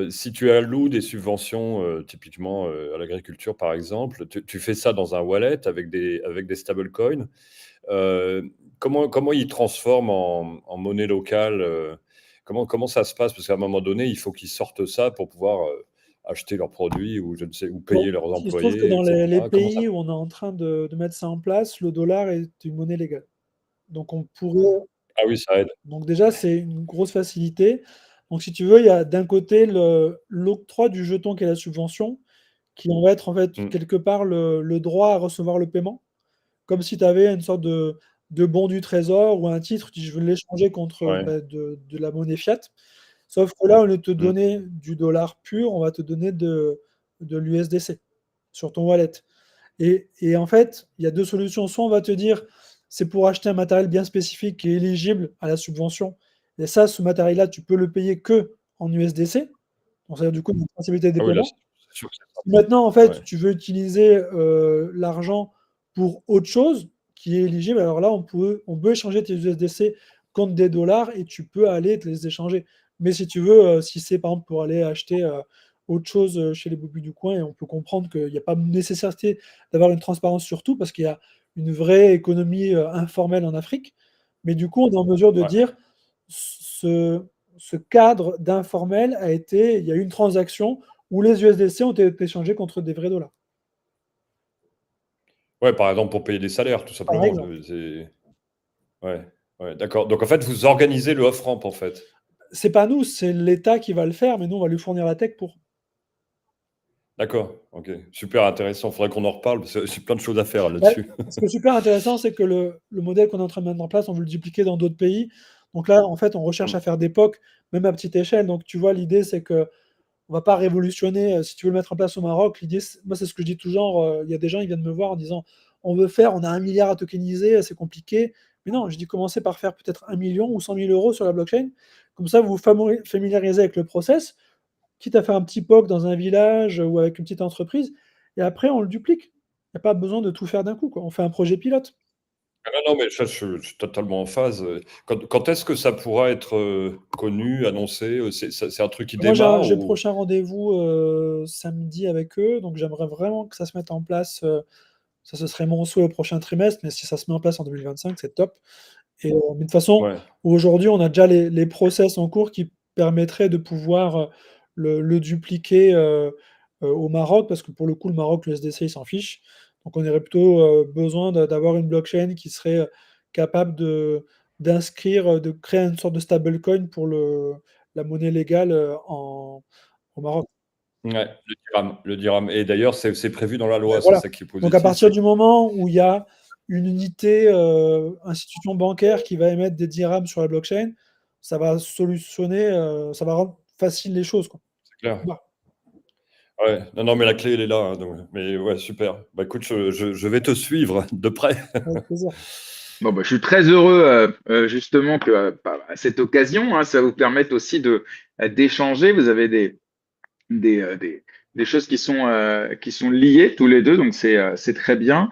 si tu alloues des subventions, typiquement à l'agriculture, par exemple, tu fais ça dans un wallet avec des stablecoins. Euh, comment ils transforment en monnaie locale? Comment ça se passe? Parce qu'à un moment donné, il faut qu'ils sortent ça pour pouvoir acheter leurs produits ou je ne sais, ou payer leurs Il se trouve que employés, dans les etc. Comment ça? pays où on est en train de mettre ça en place, le dollar est une monnaie légale. Donc on pourrait Ah oui, ça aide. donc déjà, c'est une grosse facilité. Donc si tu veux, il y a d'un côté l'octroi du jeton qui est la subvention, qui va être en fait Mm. quelque part le droit à recevoir le paiement. Comme si tu avais une sorte de bon du trésor ou un titre, tu dis: «Je veux l'échanger contre, Ouais. bah, de la monnaie fiat». Sauf que là, au lieu de te Mm. donner du dollar pur, on va te donner de l'USDC sur ton wallet. Et en fait, il y a 2 solutions. Soit on va te dire: «C'est pour acheter un matériel bien spécifique qui est éligible à la subvention et ça, ce matériel-là, tu peux le payer qu'en USDC». Donc ça veut dire du coup une traçabilité des Ah oui, là, paiements. c'est sûr que c'est Si simple. maintenant, en fait, Ouais. tu veux utiliser, l'argent pour autre chose qui est éligible, alors là, on peut échanger tes USDC contre des dollars et tu peux aller te les échanger. Mais si tu veux, si c'est par exemple pour aller acheter, autre chose, chez les bobus du coin et on peut comprendre qu'il y a pas nécessité d'avoir une transparence sur tout parce qu'il y a une vraie économie, informelle en Afrique. Mais du coup, on est en mesure de Ouais. dire ce ce cadre d'informel a été il y a eu une transaction où les USDC ont été échangés contre des vrais dollars, Ouais, par exemple, pour payer des salaires, tout par simplement. exemple. Ouais, ouais, d'accord. Donc, en fait, vous organisez le off-ramp, en fait. C'est pas nous, c'est l'État qui va le faire, mais nous, on va lui fournir la tech pour. D'accord, ok. Super intéressant. Il faudrait qu'on en reparle parce que j'ai plein de choses à faire Bah, là-dessus. ce qui est super intéressant, c'est que le modèle qu'on est en train de mettre en place, on veut le dupliquer dans d'autres pays. Donc là, en fait, on recherche Mm. à faire des POC, même à petite échelle. Donc tu vois, l'idée, c'est qu'on va pas révolutionner, si tu veux le mettre en place au Maroc, l'idée, moi, c'est ce que je dis toujours, il y a des gens, ils viennent me voir en disant: On a 1 milliard à tokeniser, c'est compliqué». Mais non, je dis: «Commencez par faire peut-être 1 million ou 100 000 € sur la blockchain». Comme ça, vous vous familiarisez avec le process, quitte à faire un petit POC dans un village ou avec une petite entreprise et après on le duplique. Il y a pas besoin de tout faire d'un coup, quoi. On fait un projet pilote. Ah non, non, mais ça, je suis totalement en phase. Quand est-ce que ça pourra être connu, annoncé? C'est un truc qui Moi, démarre j'ai le ou... prochain rendez-vous, samedi avec eux, donc j'aimerais vraiment que ça se mette en place, ça, ce serait mon souhait au prochain trimestre, mais si ça se met en place en 2025, c'est top mais de toute façon, Ouais, aujourd'hui, on a déjà les process en cours qui permettraient de pouvoir, le dupliquer, au Maroc parce que pour le coup, le Maroc, le SDC, il s'en fiche. Donc on aurait plutôt, besoin d'avoir une blockchain qui serait, capable d'inscrire, de créer une sorte de stablecoin pour la monnaie légale, au Maroc. ouais, le dirham. Et d'ailleurs, c'est prévu dans la Ouais, loi, c'est voilà. ça qui est Donc à positif. partir du moment où il y a une unité, institution bancaire qui va émettre des dirhams sur la blockchain, ça va solutionner, ça va rendre facile les choses, quoi. C'est clair. Voilà, Ouais, non, non, mais la clé, elle est là, hein, mais ouais, super. Bah écoute, je vais te suivre de près. avec plaisir. Bon, bah, je suis très heureux justement que à cette occasion, hein, ça vous permette aussi d'échanger. Vous avez des, euh, des, des choses qui sont liées tous les deux, donc c'est très bien.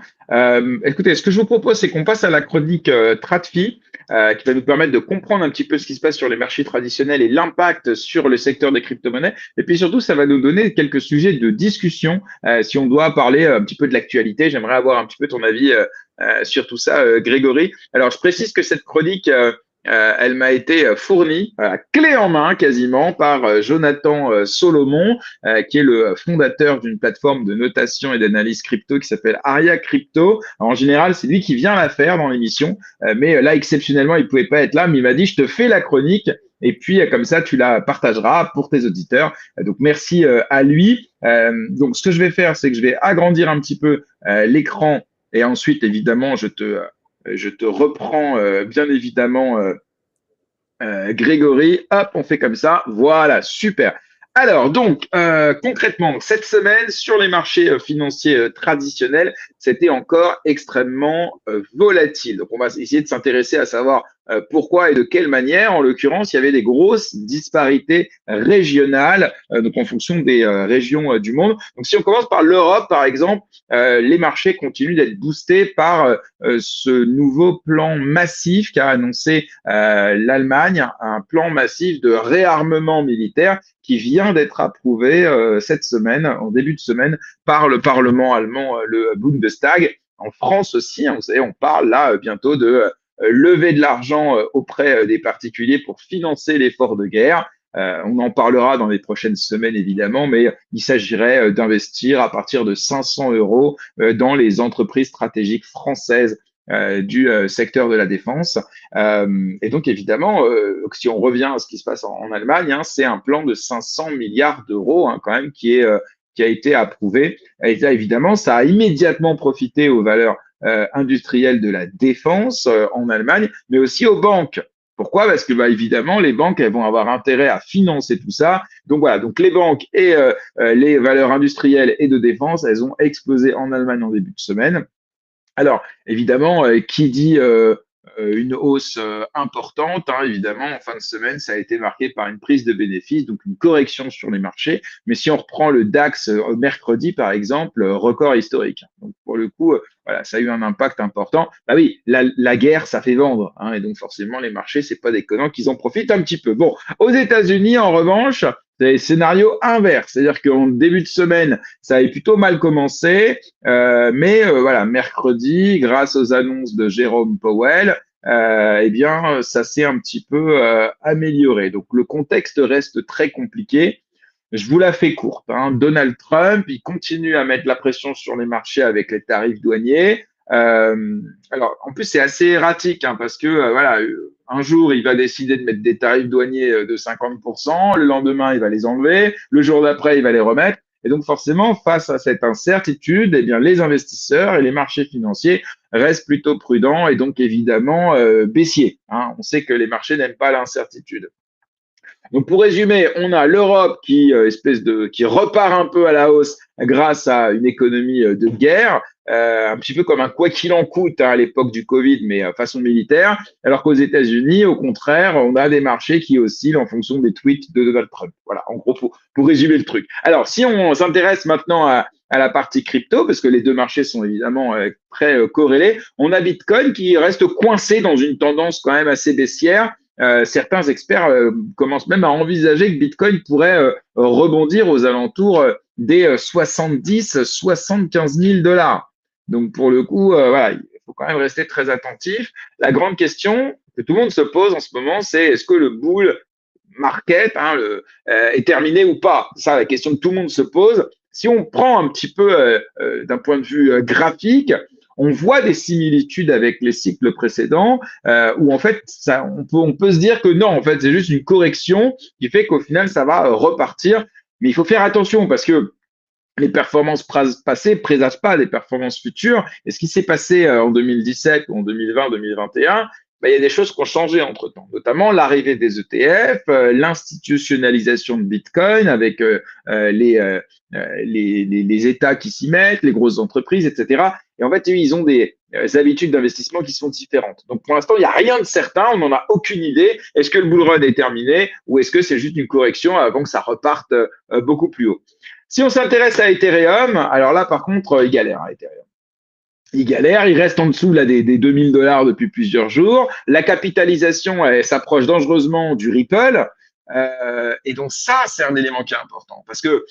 Écoutez, ce que je vous propose, c'est qu'on passe à la chronique TradFi, qui va nous permettre de comprendre un petit peu ce qui se passe sur les marchés traditionnels et l'impact sur le secteur des crypto-monnaies. Et puis surtout, ça va nous donner quelques sujets de discussion. Si on doit parler un petit peu de l'actualité, j'aimerais avoir un petit peu ton avis sur tout ça, Grégory. Alors, je précise que cette chronique, elle m'a été fournie clé en main quasiment par Jonathan Solomon, qui est le fondateur d'une plateforme de notation et d'analyse crypto qui s'appelle Aria Crypto. Alors, en général, c'est lui qui vient la faire dans l'émission, mais là, exceptionnellement, il pouvait pas être là, mais il m'a dit, je te fais la chronique. Et puis, comme ça, tu la partageras pour tes auditeurs. Donc, merci à lui. Donc, ce que je vais faire, c'est que je vais agrandir un petit peu l'écran et ensuite, évidemment, je te reprends bien évidemment Grégory. Hop, on fait comme ça. Voilà, super. Alors, donc, concrètement, cette semaine, sur les marchés financiers traditionnels, c'était encore extrêmement volatile. Donc, on va essayer de s'intéresser à savoir pourquoi et de quelle manière. En l'occurrence, il y avait des grosses disparités régionales, donc en fonction des régions du monde. Donc, si on commence par l'Europe, par exemple, les marchés continuent d'être boostés par ce nouveau plan massif qu'a annoncé l'Allemagne, un plan massif de réarmement militaire qui vient d'être approuvé cette semaine, en début de semaine, par le Parlement allemand, le Bundestag. En France aussi, hein, vous savez, on parle là bientôt de lever de l'argent auprès des particuliers pour financer l'effort de guerre. On en parlera dans les prochaines semaines, évidemment, mais il s'agirait d'investir à partir de 500 euros dans les entreprises stratégiques françaises du secteur de la défense. Et donc, évidemment, si on revient à ce qui se passe en Allemagne, hein, c'est un plan de 500 milliards d'euros hein, quand même qui a été approuvé. Et là, évidemment, ça a immédiatement profité aux valeurs industrielles de la défense en Allemagne, mais aussi aux banques. Pourquoi? Parce que, évidemment, les banques, elles vont avoir intérêt à financer tout ça. Donc voilà, donc les banques et les valeurs industrielles et de défense, elles ont explosé en Allemagne en début de semaine. Alors, évidemment, qui dit une hausse importante, hein, évidemment, en fin de semaine, ça a été marqué par une prise de bénéfices, donc une correction sur les marchés. Mais si on reprend le DAX mercredi, par exemple, record historique. Donc, pour le coup, voilà, ça a eu un impact important. Bah oui, la guerre, ça fait vendre, hein, et donc forcément, les marchés, c'est pas déconnant qu'ils en profitent un petit peu. Bon, aux États-Unis, en revanche, c'est scénario inverse, c'est-à-dire qu'en début de semaine, ça avait plutôt mal commencé, mais voilà, mercredi, grâce aux annonces de Jérôme Powell, eh bien, ça s'est un petit peu amélioré. Donc, le contexte reste très compliqué. Je vous la fais courte, hein. Donald Trump, il continue à mettre la pression sur les marchés avec les tarifs douaniers. Alors, en plus, c'est assez erratique, hein, parce que voilà, un jour, il va décider de mettre des tarifs douaniers de 50%, le lendemain, il va les enlever, le jour d'après, il va les remettre. Et donc, forcément, face à cette incertitude, eh bien, les investisseurs et les marchés financiers restent plutôt prudents et donc, évidemment, baissiers, hein. On sait que les marchés n'aiment pas l'incertitude. Donc pour résumer, on a l'Europe qui qui repart un peu à la hausse grâce à une économie de guerre, un petit peu comme un quoi qu'il en coûte hein, à l'époque du Covid, mais façon militaire. Alors qu'aux États-Unis, au contraire, on a des marchés qui oscillent en fonction des tweets de Donald Trump. Voilà, en gros pour résumer le truc. Alors si on s'intéresse maintenant à la partie crypto, parce que les deux marchés sont évidemment très corrélés, on a Bitcoin qui reste coincé dans une tendance quand même assez baissière. Certains experts commencent même à envisager que Bitcoin pourrait rebondir aux alentours des 70-75 000 dollars. Donc pour le coup, voilà, il faut quand même rester très attentif. La grande question que tout le monde se pose en ce moment, c'est est-ce que le bull market hein, est terminé ou pas? C'est ça la question que tout le monde se pose. Si on prend un petit peu d'un point de vue graphique, on voit des similitudes avec les cycles précédents où en fait on peut se dire que non, en fait c'est juste une correction qui fait qu'au final ça va repartir. Mais il faut faire attention parce que les performances passées ne présagent pas les performances futures. Et ce qui s'est passé en 2017 ou en 2020, 2021, il y a des choses qui ont changé entre-temps, notamment l'arrivée des ETF, l'institutionnalisation de Bitcoin avec les États qui s'y mettent, les grosses entreprises, etc. Et en fait, ils ont des habitudes d'investissement qui sont différentes. Donc, pour l'instant, il n'y a rien de certain, on n'en a aucune idée. Est-ce que le bull run est terminé ou est-ce que c'est juste une correction avant que ça reparte beaucoup plus haut? Si on s'intéresse à Ethereum, alors là, par contre, il galère, Ethereum. Il galère, il reste en dessous là, des 2000 dollars depuis plusieurs jours. La capitalisation, elle s'approche dangereusement du Ripple. Et donc ça, c'est un élément qui est important. Parce que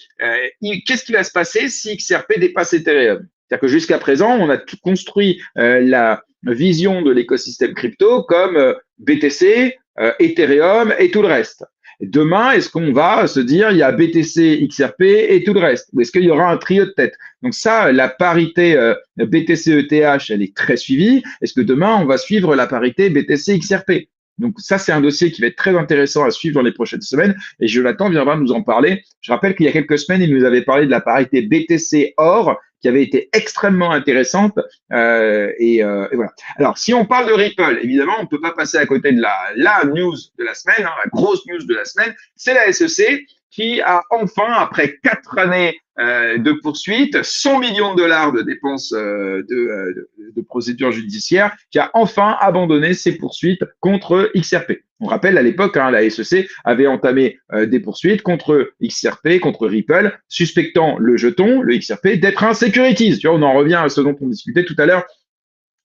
qu'est-ce qui va se passer si XRP dépasse Ethereum? C'est-à-dire que jusqu'à présent, on a tout construit la vision de l'écosystème crypto comme BTC, Ethereum et tout le reste. Demain, est-ce qu'on va se dire il y a BTC, XRP et tout le reste? Ou est-ce qu'il y aura un trio de tête? Donc ça, la parité BTC-ETH, elle est très suivie. Est-ce que demain, on va suivre la parité BTC-XRP? Donc ça, c'est un dossier qui va être très intéressant à suivre dans les prochaines semaines et Jonathan viendra nous en parler. Je rappelle qu'il y a quelques semaines, il nous avait parlé de la parité BTC-Or qui avait été extrêmement intéressante. Et voilà. Alors, si on parle de Ripple, évidemment, on ne peut pas passer à côté de la news de la semaine, hein, la grosse news de la semaine, c'est la SEC qui a enfin, après 4 années de poursuites, 100 millions de dollars de dépenses de procédures judiciaires, qui a enfin abandonné ses poursuites contre XRP. On rappelle, à l'époque, hein, la SEC avait entamé des poursuites contre XRP, contre Ripple, suspectant le jeton, le XRP, d'être un securities. Tu vois, on en revient à ce dont on discutait tout à l'heure,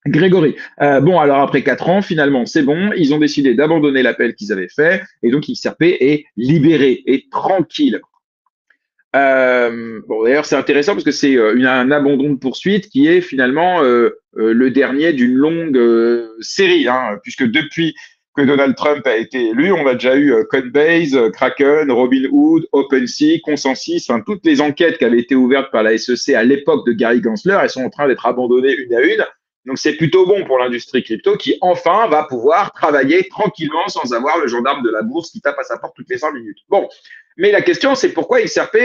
Grégory. Bon, alors après 4 ans, finalement, c'est bon. Ils ont décidé d'abandonner l'appel qu'ils avaient fait et donc XRP est libéré et tranquille. Bon, d'ailleurs, c'est intéressant parce que c'est un abandon de poursuite qui est finalement le dernier d'une longue série, hein, puisque depuis que Donald Trump a été élu, on a déjà eu Coinbase, Kraken, Robinhood, OpenSea, Consensus, enfin, toutes les enquêtes qui avaient été ouvertes par la SEC à l'époque de Gary Gensler, elles sont en train d'être abandonnées une à une. Donc c'est plutôt bon pour l'industrie crypto qui enfin va pouvoir travailler tranquillement sans avoir le gendarme de la bourse qui tape à sa porte toutes les 5 minutes. Bon, mais la question, c'est pourquoi il XRP,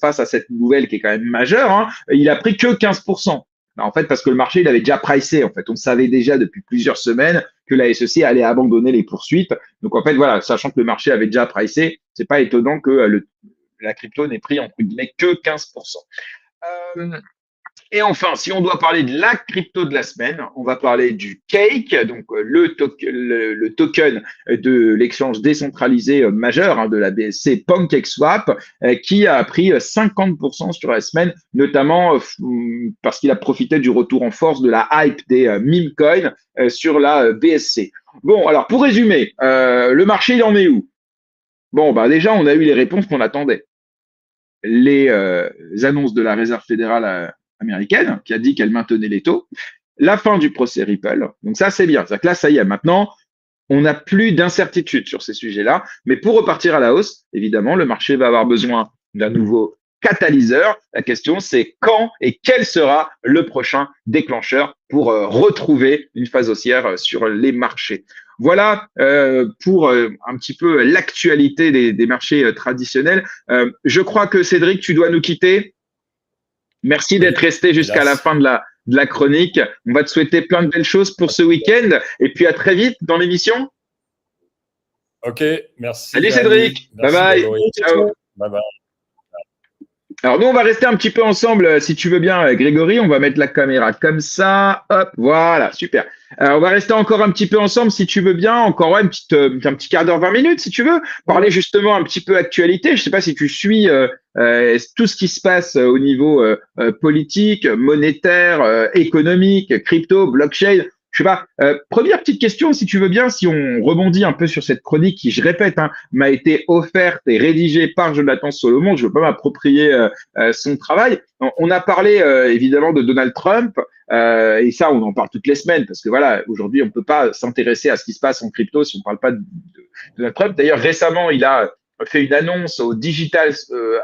face à cette nouvelle qui est quand même majeure, hein, il a pris que 15%. En fait, parce que le marché, il avait déjà pricé. En fait, on savait déjà depuis plusieurs semaines que la SEC allait abandonner les poursuites. Donc, en fait, voilà, sachant que le marché avait déjà pricé, c'est pas étonnant que la crypto n'ait pris, entre guillemets, que 15%. Euh, et enfin, si on doit parler de la crypto de la semaine, on va parler du Cake, donc le token de l'exchange décentralisé majeur, hein, de la BSC PancakeSwap, qui a pris 50% sur la semaine, notamment parce qu'il a profité du retour en force de la hype des meme coins sur la BSC. Bon, alors pour résumer, le marché, il en est où? Bon, bah déjà, on a eu les réponses qu'on attendait. Les annonces de la Réserve fédérale américaine, qui a dit qu'elle maintenait les taux, la fin du procès Ripple. Donc ça, c'est bien. C'est-à-dire que là, ça y est, maintenant, on n'a plus d'incertitude sur ces sujets-là. Mais pour repartir à la hausse, évidemment, le marché va avoir besoin d'un nouveau catalyseur. La question, c'est quand et quel sera le prochain déclencheur pour retrouver une phase haussière sur les marchés. Voilà pour un petit peu l'actualité des marchés traditionnels. Je crois que Cédric, tu dois nous quitter. Merci d'être Oui, resté jusqu'à la hélas. fin de la chronique. On va te souhaiter plein de belles choses pour ce week-end et puis à très vite dans l'émission. Ok, merci Salut Jérémy, Cédric, bye merci bye, Grégory. ciao. Bye bye. Alors nous, on va rester un petit peu ensemble, si tu veux bien, Grégory. On va mettre la caméra comme ça. Hop, voilà, super. On va rester encore un petit peu ensemble, si tu veux bien. Encore ouais, un petit quart d'heure, 20 minutes, si tu veux. Parler justement un petit peu actualité. Je sais pas si tu suis tout ce qui se passe au niveau politique, monétaire, économique, crypto, blockchain. Je sais pas. Première petite question, si tu veux bien, si on rebondit un peu sur cette chronique qui, je répète, hein, m'a été offerte et rédigée par Jonathan Solomon. Je ne veux pas m'approprier son travail. On a parlé évidemment de Donald Trump et ça, on en parle toutes les semaines parce que voilà, aujourd'hui, on ne peut pas s'intéresser à ce qui se passe en crypto si on ne parle pas de Donald Trump. D'ailleurs, récemment, il a fait une annonce au Digital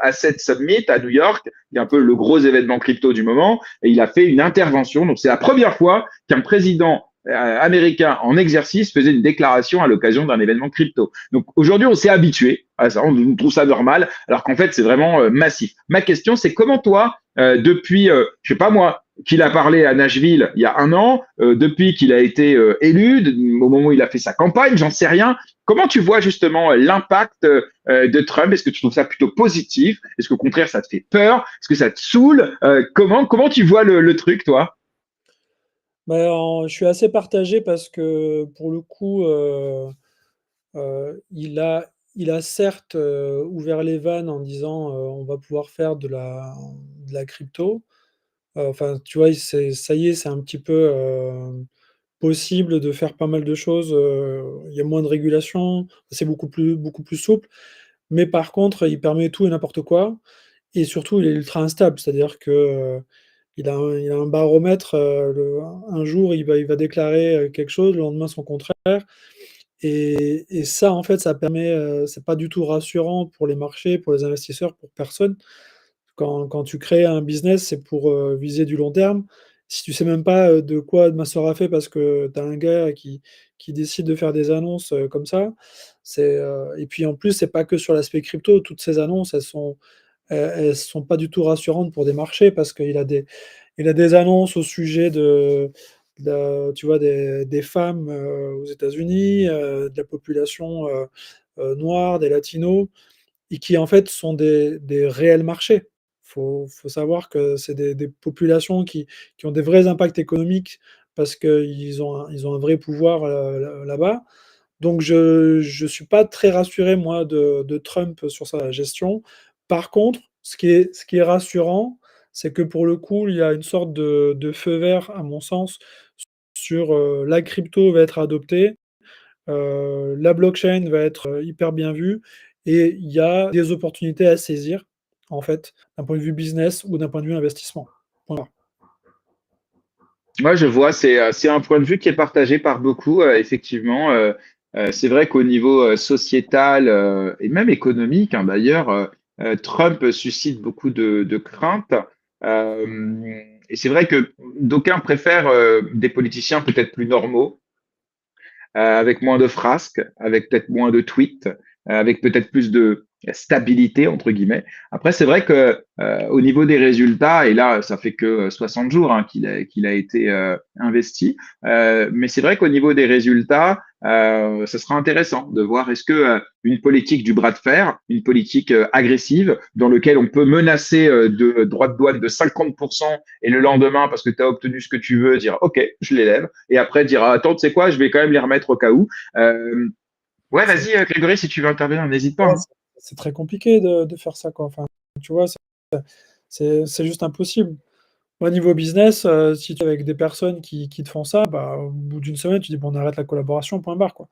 Asset Summit à New York, qui est un peu le gros événement crypto du moment, et il a fait une intervention. Donc, c'est la première fois qu'un président américain en exercice faisait une déclaration à l'occasion d'un événement crypto. Donc aujourd'hui, on s'est habitué à ça, on trouve ça normal, alors qu'en fait, c'est vraiment massif. Ma question, c'est comment toi, depuis, je sais pas moi, qu'il a parlé à Nashville il y a un an, depuis qu'il a été élu, au moment où il a fait sa campagne, j'en sais rien. Comment tu vois justement l'impact de Trump? Est-ce que tu trouves ça plutôt positif? Est-ce qu'au contraire, ça te fait peur? Est-ce que ça te saoule? Comment tu vois le truc, toi? Je suis assez partagé parce que pour le coup, il a certes ouvert les vannes en disant on va pouvoir faire de la crypto. Enfin, tu vois, ça y est, c'est un petit peu possible de faire pas mal de choses. Il y a moins de régulation, c'est beaucoup plus souple. Mais par contre, il permet tout et n'importe quoi. Et surtout, il est ultra instable. C'est-à-dire que il a un baromètre. Un jour, il va déclarer quelque chose, le lendemain, son contraire. Et ça, en fait, ça permet, c'est pas du tout rassurant pour les marchés, pour les investisseurs, pour personne. Quand tu crées un business, c'est pour viser du long terme. Si tu sais même pas de quoi demain sera fait parce que tu as un gars qui décide de faire des annonces comme ça, et puis en plus, c'est pas que sur l'aspect crypto. Toutes ces annonces, elles sont pas du tout rassurantes pour des marchés parce il a des annonces au sujet tu vois, des femmes aux États-Unis, de la population noire, des latinos, et qui en fait sont des réels marchés. Faut savoir que c'est des populations qui ont des vrais impacts économiques parce ils ont un vrai pouvoir là-bas. Donc je suis pas très rassuré, moi, de Trump sur sa gestion. Par contre, ce qui est rassurant, c'est que pour le coup, il y a une sorte de feu vert, à mon sens, sur la crypto va être adoptée, la blockchain va être hyper bien vue et il y a des opportunités à saisir. en fait, d'un point de vue business ou d'un point de vue investissement. Voilà. Moi, je vois, c'est un point de vue qui est partagé par beaucoup, effectivement. C'est vrai qu'au niveau sociétal et même économique, hein, d'ailleurs, Trump suscite beaucoup de craintes. Et c'est vrai que d'aucuns préfèrent des politiciens peut-être plus normaux, avec moins de frasques, avec peut-être moins de tweets, avec peut-être plus de stabilité, entre guillemets. Après, c'est vrai que au niveau des résultats, et là, ça fait que 60 jours hein, qu'il a été investi, mais c'est vrai qu'au niveau des résultats, ce sera intéressant de voir est-ce que une politique du bras de fer, une politique agressive, dans lequel on peut menacer de droits de douane de 50% et le lendemain, parce que tu as obtenu ce que tu veux, dire OK, je l'élève, et après dire attends, tu sais quoi, je vais quand même les remettre au cas où. Ouais, C'est vas-y, Grégory, si tu veux intervenir, n'hésite pas. ouais, Hein. c'est très compliqué de faire ça, quoi. Enfin, tu vois, c'est juste impossible. Au niveau business, si tu es avec des personnes qui te font ça, bah, au bout d'une semaine, tu dis: «Bon, on arrête la collaboration, point barre», quoi.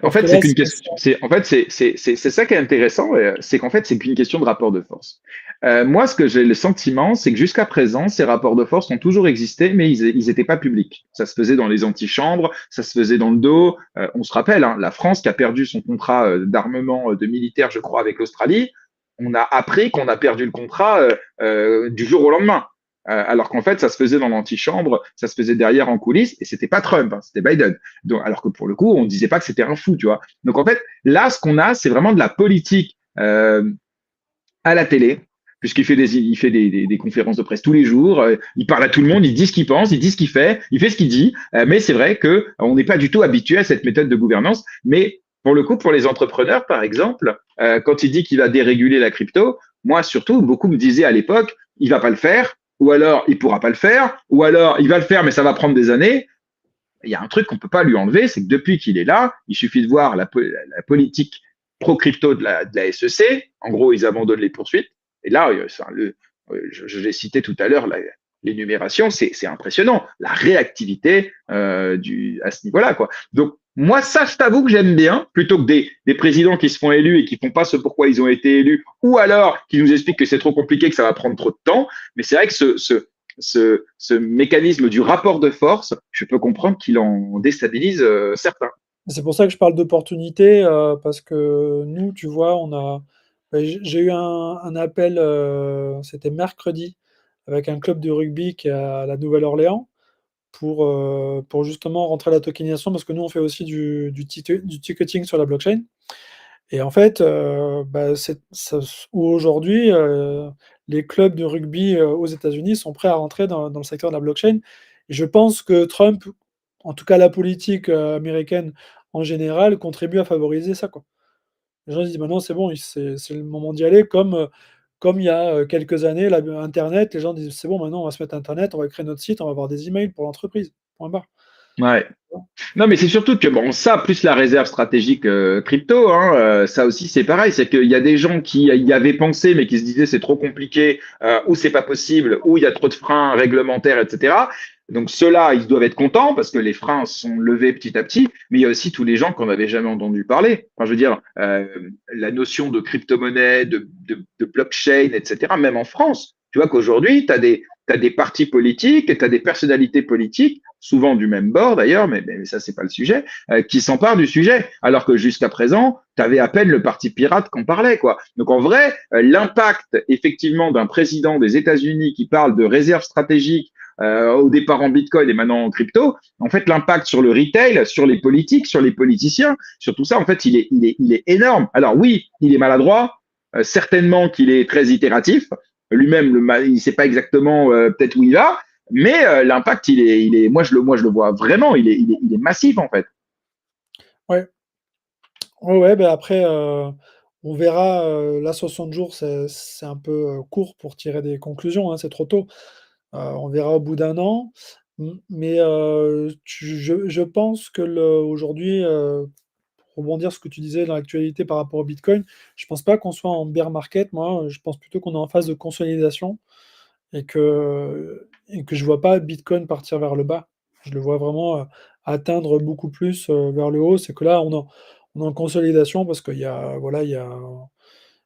En Sauf que fait, là, c'est qu'une question. En fait, c'est ça qui est intéressant, c'est qu'en fait, c'est qu'une question de rapport de force. Moi, ce que j'ai le sentiment, c'est que jusqu'à présent, ces rapports de force ont toujours existé, mais ils étaient pas publics. Ça se faisait dans les antichambres, ça se faisait dans le dos. On se rappelle, hein, la France qui a perdu son contrat d'armement de militaire, je crois, avec l'Australie, on a appris qu'on a perdu le contrat du jour au lendemain. Alors qu'en fait, ça se faisait dans l'antichambre, ça se faisait derrière en coulisses, et c'était pas Trump, hein, c'était Biden. Donc, alors que pour le coup, on disait pas que c'était un fou, tu vois. Donc en fait, là, ce qu'on a, c'est vraiment de la politique à la télé, puisqu'il fait des conférences de presse tous les jours, il parle à tout le monde, il dit ce qu'il pense, il dit ce qu'il fait, il fait ce qu'il dit. Mais c'est vrai que on n'est pas du tout habitué à cette méthode de gouvernance. Mais pour le coup, pour les entrepreneurs, par exemple, quand il dit qu'il va déréguler la crypto, moi surtout, beaucoup me disaient à l'époque, il va pas le faire, ou alors il pourra pas le faire, ou alors il va le faire, mais ça va prendre des années. Il y a un truc qu'on peut pas lui enlever, c'est que depuis qu'il est là, il suffit de voir la politique pro-crypto de la SEC. En gros, ils abandonnent les poursuites. Et là, je l'ai cité tout à l'heure, l'énumération, c'est impressionnant. La réactivité à ce niveau-là, quoi. Donc, moi, ça, je t'avoue que j'aime bien, plutôt que des présidents qui se font élus et qui font pas ce pourquoi ils ont été élus, ou alors qui nous expliquent que c'est trop compliqué, que ça va prendre trop de temps. Mais c'est vrai que ce mécanisme du rapport de force, je peux comprendre qu'il en déstabilise certains. C'est pour ça que je parle d'opportunité, parce que nous, tu vois, j'ai eu un appel, c'était mercredi, avec un club de rugby qui est à la Nouvelle-Orléans pour justement rentrer la tokenisation parce que nous, on fait aussi du ticketing sur la blockchain et en fait, bah, c'est ça aujourd'hui, les clubs de rugby, aux États-Unis sont prêts à rentrer dans le secteur de la blockchain et je pense que Trump, en tout cas la politique, américaine en général, contribue à favoriser ça, quoi. Les gens disent: «Maintenant c'est bon, c'est le moment d'y aller», comme il y a, quelques années, internet, les gens disent: «C'est bon, maintenant on va se mettre internet, on va créer notre site, on va avoir des emails pour l'entreprise, point barre». Ouais. Non, mais c'est surtout que bon, ça plus la réserve stratégique crypto, hein, ça aussi c'est pareil, c'est qu'il y a des gens qui y avaient pensé mais qui se disaient c'est trop compliqué, ou c'est pas possible, ou il y a trop de freins réglementaires, etc. Donc ceux-là, ils doivent être contents parce que les freins sont levés petit à petit, mais il y a aussi tous les gens qu'on n'avait jamais entendu parler. Enfin, je veux dire, la notion de crypto-monnaie, de blockchain, etc. Même en France, tu vois qu'aujourd'hui, t'as des partis politiques, tu as des personnalités politiques, souvent du même bord d'ailleurs, mais ça, c'est pas le sujet, qui s'emparent du sujet, alors que jusqu'à présent, tu avais à peine le parti pirate qu'on parlait, quoi. Donc en vrai, l'impact effectivement d'un président des États-Unis qui parle de réserve stratégique au départ en Bitcoin et maintenant en crypto, en fait, l'impact sur le retail, sur les politiques, sur les politiciens, sur tout ça, en fait, il est énorme. Alors oui, il est maladroit, certainement qu'il est très itératif, lui-même, il ne sait pas exactement peut-être où il va, mais l'impact, moi je le vois vraiment, il est massif en fait. Ouais. Ouais, ouais, bah, après, on verra, là 60 jours, c'est un peu, court pour tirer des conclusions, hein, c'est trop tôt. On verra au bout d'un an, mais je pense que aujourd'hui, pour rebondir sur ce que tu disais dans l'actualité par rapport au bitcoin, je pense pas qu'on soit en bear market, moi, je pense plutôt qu'on est en phase de consolidation et que je vois pas bitcoin partir vers le bas. Je le vois vraiment, atteindre beaucoup plus, vers le haut. C'est que là, on est en consolidation parce qu'il y a voilà, il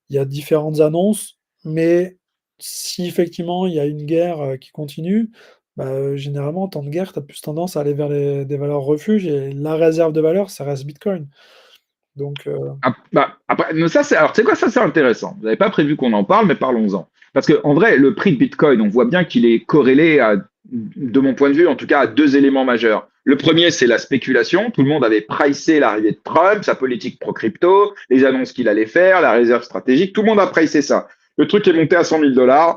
y a différentes annonces, Mais si effectivement il y a une guerre qui continue, généralement, en temps de guerre, tu as plus tendance à aller vers des valeurs refuges et la réserve de valeur, ça reste Bitcoin. Donc, Après, mais ça, alors, tu sais quoi, ça, c'est intéressant. Vous n'avez pas prévu qu'on en parle, mais parlons-en. Parce que, en vrai, le prix de Bitcoin, on voit bien qu'il est corrélé de mon point de vue, en tout cas, à deux éléments majeurs. Le premier, c'est la spéculation. Tout le monde avait pricé l'arrivée de Trump, sa politique pro-crypto, les annonces qu'il allait faire, la réserve stratégique. Tout le monde a pricé ça. Le truc est monté à 100 000 $,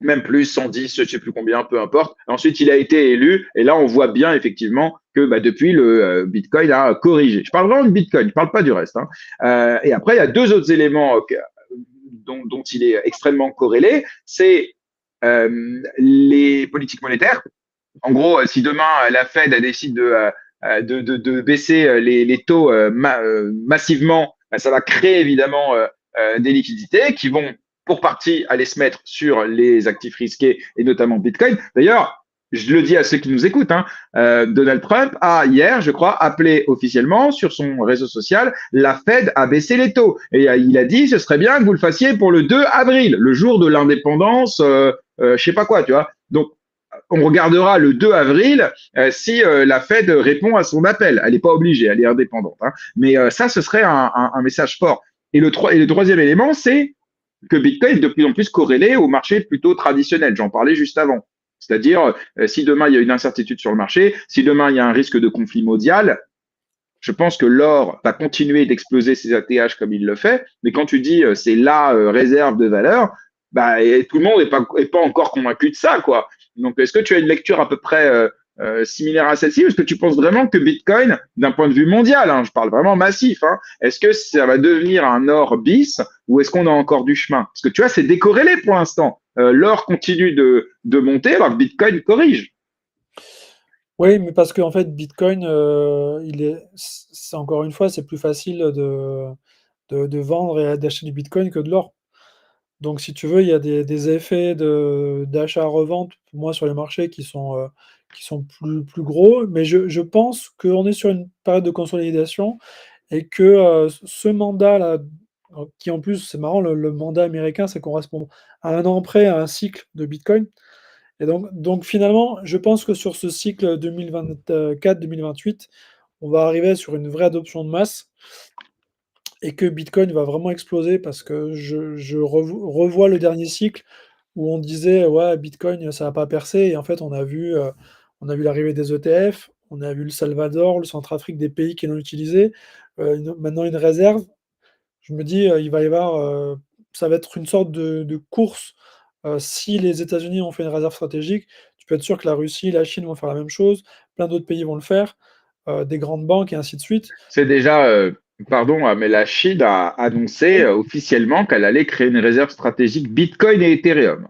même plus, 110, je ne sais plus combien, peu importe. Ensuite, il a été élu, et là, on voit bien effectivement que depuis, le Bitcoin a corrigé. Je parle vraiment de Bitcoin, je ne parle pas du reste. Hein. Et après, il y a deux autres éléments dont il est extrêmement corrélé, c'est les politiques monétaires. En gros, si demain la Fed décide de baisser les taux massivement, ça va créer évidemment des liquidités qui vont pour partie aller se mettre sur les actifs risqués et notamment Bitcoin. D'ailleurs, je le dis à ceux qui nous écoutent, hein, Donald Trump a hier, je crois, appelé officiellement sur son réseau social la Fed à baisser les taux. Et il a dit ce serait bien que vous le fassiez pour le 2 avril, le jour de l'indépendance, je sais pas quoi, tu vois. Donc, on regardera le 2 avril si la Fed répond à son appel. Elle n'est pas obligée, elle est indépendante. Hein. Mais ça, ce serait un message fort. Et le troisième élément, c'est que Bitcoin est de plus en plus corrélé au marché plutôt traditionnel. J'en parlais juste avant. C'est-à-dire, si demain il y a une incertitude sur le marché, si demain il y a un risque de conflit mondial, je pense que l'or va continuer d'exploser ses ATH comme il le fait. Mais quand tu dis c'est la réserve de valeur, tout le monde n'est pas encore convaincu de ça, quoi. Donc, est-ce que tu as une lecture à peu près similaire à celle-ci? Est-ce que tu penses vraiment que Bitcoin, d'un point de vue mondial, hein, je parle vraiment massif, hein, est-ce que ça va devenir un or bis ou est-ce qu'on a encore du chemin? Parce que tu vois, c'est décorrélé pour l'instant. L'or continue de monter alors que Bitcoin corrige. oui, mais parce qu'en fait, Bitcoin, c'est encore une fois, c'est plus facile de vendre et d'acheter du Bitcoin que de l'or. Donc, si tu veux, il y a des effets d'achat-revente, pour moi, sur les marchés qui sont plus gros. Mais je pense qu'on est sur une période de consolidation et que ce mandat-là, qui en plus, c'est marrant, le mandat américain, c'est qu'on correspond à un an près à un cycle de Bitcoin. Et donc finalement, je pense que sur ce cycle 2024-2028, on va arriver sur une vraie adoption de masse et que Bitcoin va vraiment exploser parce que je revois le dernier cycle où on disait ouais Bitcoin ça va pas percer et en fait on a vu l'arrivée des ETF, on a vu le Salvador, le Centrafrique, des pays qui l'ont utilisé, maintenant une réserve. Je me dis il va y avoir ça va être une sorte de course. Si les États-Unis ont fait une réserve stratégique, tu peux être sûr que la Russie, la Chine vont faire la même chose, plein d'autres pays vont le faire, des grandes banques et ainsi de suite. C'est déjà, pardon, mais la Chine a annoncé officiellement qu'elle allait créer une réserve stratégique Bitcoin et Ethereum.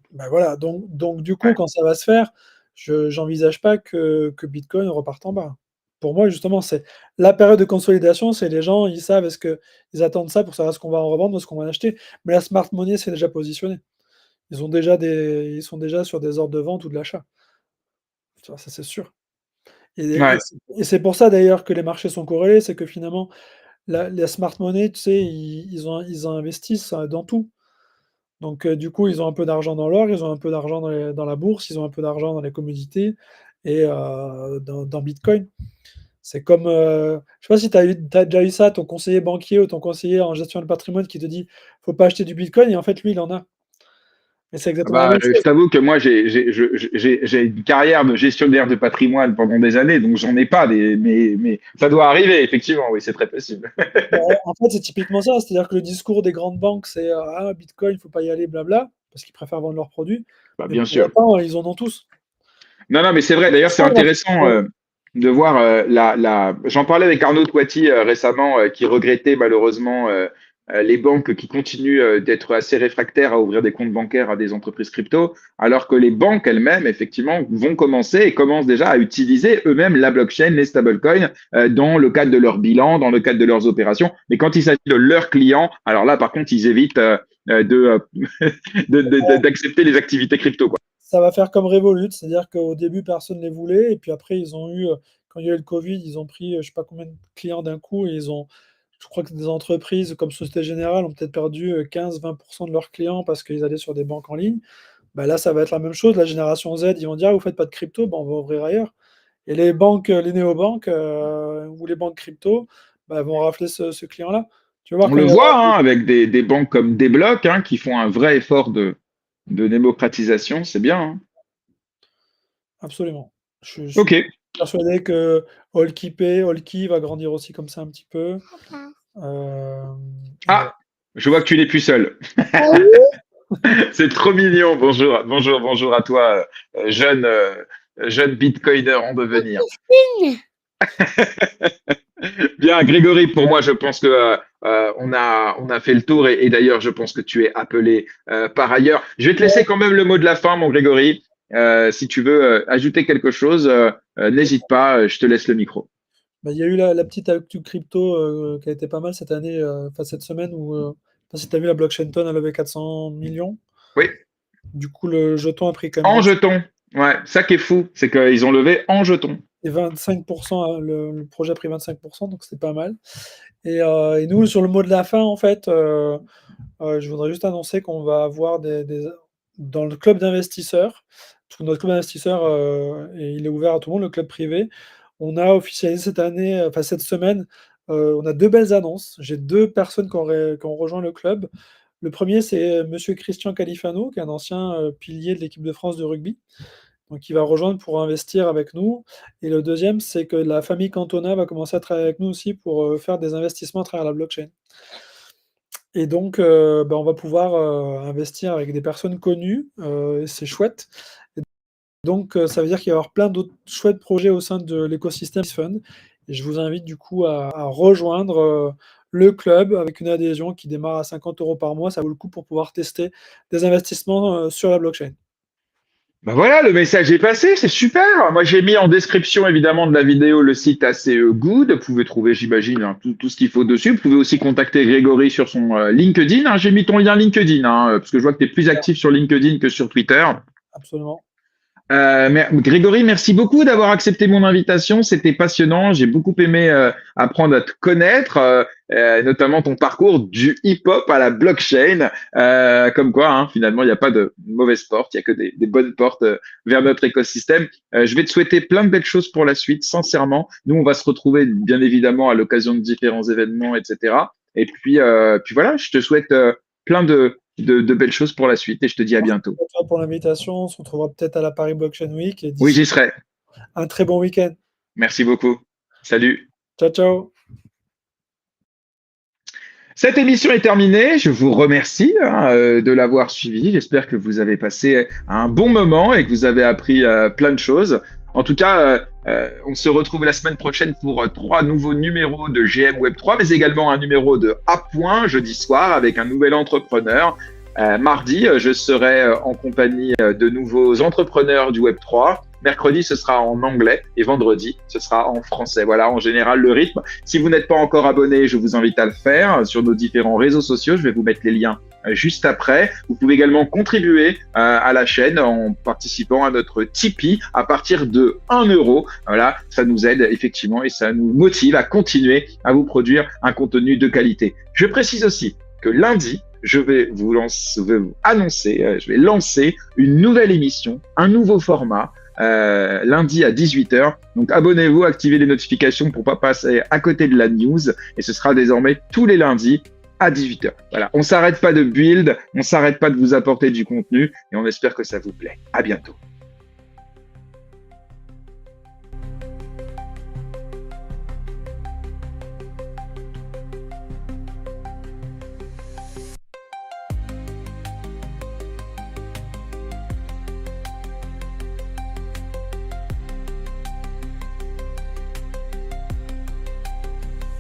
Ben voilà, donc du coup, Ouais. quand ça va se faire, j'envisage pas que Bitcoin reparte en bas. Pour moi, justement, c'est la période de consolidation, c'est les gens, ils savent, est-ce qu'ils attendent ça pour savoir ce qu'on va en revendre ou ce qu'on va en acheter. Mais la smart money, c'est déjà positionné. Ils sont déjà sur des ordres de vente ou de l'achat. Ça, c'est sûr. Et Ouais. c'est pour ça d'ailleurs que les marchés sont corrélés, c'est que finalement, la smart money, tu sais, ils investissent dans tout. Donc, du coup, ils ont un peu d'argent dans l'or, ils ont un peu d'argent dans la bourse, ils ont un peu d'argent dans les commodités et dans Bitcoin. C'est comme, je sais pas si t'as déjà eu ça, ton conseiller banquier ou ton conseiller en gestion de patrimoine qui te dit faut pas acheter du Bitcoin et en fait, lui, il en a. Et c'est exactement la même Je chose. t'avoue que moi, j'ai une carrière de gestionnaire de patrimoine pendant des années, donc j'en ai pas mais ça doit arriver, effectivement, oui, c'est très possible. Bah, en fait, c'est typiquement ça, c'est-à-dire que le discours des grandes banques, c'est ah, Bitcoin, il faut pas y aller, blabla, parce qu'ils préfèrent vendre leurs produits, Bah, mais bien pour sûr. autant, ils en ont tous. Non, non, mais c'est vrai. D'ailleurs, c'est Ça, on va- intéressant de voir J'en parlais avec Arnaud Toiti récemment, qui regrettait malheureusement les banques qui continuent d'être assez réfractaires à ouvrir des comptes bancaires à des entreprises crypto, alors que les banques elles-mêmes, effectivement, vont commencer et commencent déjà à utiliser eux-mêmes la blockchain, les stablecoins, dans le cadre de leur bilan, dans le cadre de leurs opérations. Mais quand il s'agit de leurs clients, alors là, par contre, ils évitent d'accepter les activités crypto, quoi. Ça va faire comme Revolut, c'est-à-dire qu'au début, personne ne les voulait, et puis après, quand il y a eu le Covid, ils ont pris je sais pas combien de clients d'un coup, et je crois que des entreprises comme Société Générale ont peut-être perdu 15-20% de leurs clients parce qu'ils allaient sur des banques en ligne. Bah là, ça va être la même chose. La génération Z, ils vont dire: «Ah, vous faites pas de crypto, bah, on va ouvrir ailleurs». Et les banques, les néobanques ou les banques crypto, bah, vont rafler ce client-là. Tu vas voir On quand le il y voit aura hein, avec des banques comme Desblocs qui font un vrai effort de démocratisation, c'est bien. Hein. absolument. Je suis Ok. persuadé que Allkey va grandir aussi comme ça un petit peu. Et voilà. Ah, je vois que tu n'es plus seul. C'est trop mignon. Bonjour, bonjour, bonjour à toi, jeune bitcoiner en devenir. Bien, Grégory, pour moi, je pense que on a fait le tour et d'ailleurs, je pense que tu es appelé par ailleurs. Je vais te laisser quand même le mot de la fin, mon Grégory. Si tu veux ajouter quelque chose, n'hésite pas, je te laisse le micro. Bah, il y a eu la petite actu crypto qui a été pas mal cette année, enfin cette semaine où, je sais pas si tu as vu la Blockchain a levé 400 millions. Oui, Du coup, le jeton a pris quand même en jeton. Ouais, ça qui est fou, c'est qu'ils ont levé en jeton. et 25%, le projet a pris 25%, donc c'était pas mal. Et nous, sur le mot de la fin, en fait, je voudrais juste annoncer qu'on va avoir dans le club d'investisseurs, notre club d'investisseurs, et il est ouvert à tout le monde, le club privé. On a officialisé cette année, enfin cette semaine, on a 2 belles annonces. J'ai 2 personnes qui ont rejoint le club. Le premier, c'est monsieur Christian Califano, qui est un ancien, pilier de l'équipe de France de rugby, donc il va rejoindre pour investir avec nous. Et le deuxième, c'est que la famille Cantona va commencer à travailler avec nous aussi pour, faire des investissements à travers la blockchain. Et donc, bah, on va pouvoir, investir avec des personnes connues, et c'est chouette. Et donc, ça veut dire qu'il va y avoir plein d'autres chouettes projets au sein de l'écosystème Fund. Et je vous invite du coup à rejoindre, le club avec une adhésion qui démarre à 50 € par mois. Ça vaut le coup pour pouvoir tester des investissements, sur la blockchain. Ben voilà, le message est passé, c'est super. Moi, j'ai mis en description évidemment de la vidéo le site assez good. Vous pouvez trouver, j'imagine, tout ce qu'il faut dessus. Vous pouvez aussi contacter Grégory sur son LinkedIn. Hein. J'ai mis ton lien LinkedIn, parce que je vois que tu es plus actif sur LinkedIn que sur Twitter. Absolument. Grégory, merci beaucoup d'avoir accepté mon invitation. C'était passionnant. J'ai beaucoup aimé apprendre à te connaître, notamment ton parcours du hip-hop à la blockchain. Comme quoi, finalement, il n'y a pas de mauvaises portes, il n'y a que des bonnes portes vers notre écosystème. Je vais te souhaiter plein de belles choses pour la suite, sincèrement. Nous, on va se retrouver bien évidemment à l'occasion de différents événements, etc. Et puis voilà, je te souhaite plein de belles choses pour la suite et je te dis à bientôt. Merci à toi pour l'invitation. On se retrouvera peut-être à la Paris Blockchain Week. Et Oui, d'ici, j'y serai. un très bon week-end. Merci beaucoup. Salut. Ciao, ciao. Cette émission est terminée. Je vous remercie de l'avoir suivi. J'espère que vous avez passé un bon moment et que vous avez appris plein de choses. En tout cas, on se retrouve la semaine prochaine pour 3 nouveaux numéros de GM Web3, mais également un numéro de A Point jeudi soir avec un nouvel entrepreneur. Mardi, je serai en compagnie de nouveaux entrepreneurs du Web3. Mercredi, ce sera en anglais et vendredi, ce sera en français. Voilà, en général, le rythme. Si vous n'êtes pas encore abonné, je vous invite à le faire sur nos différents réseaux sociaux. Je vais vous mettre les liens juste après. Vous pouvez également contribuer à la chaîne en participant à notre Tipeee à partir de 1 €. Voilà, ça nous aide effectivement et ça nous motive à continuer à vous produire un contenu de qualité. Je précise aussi que lundi, je vais vous annoncer, je vais lancer une nouvelle émission, un nouveau format, lundi à 18h. Donc abonnez-vous, activez les notifications pour pas passer à côté de la news et ce sera désormais tous les lundis à 18h. Voilà, on s'arrête pas de build, on s'arrête pas de vous apporter du contenu et on espère que ça vous plaît. À bientôt.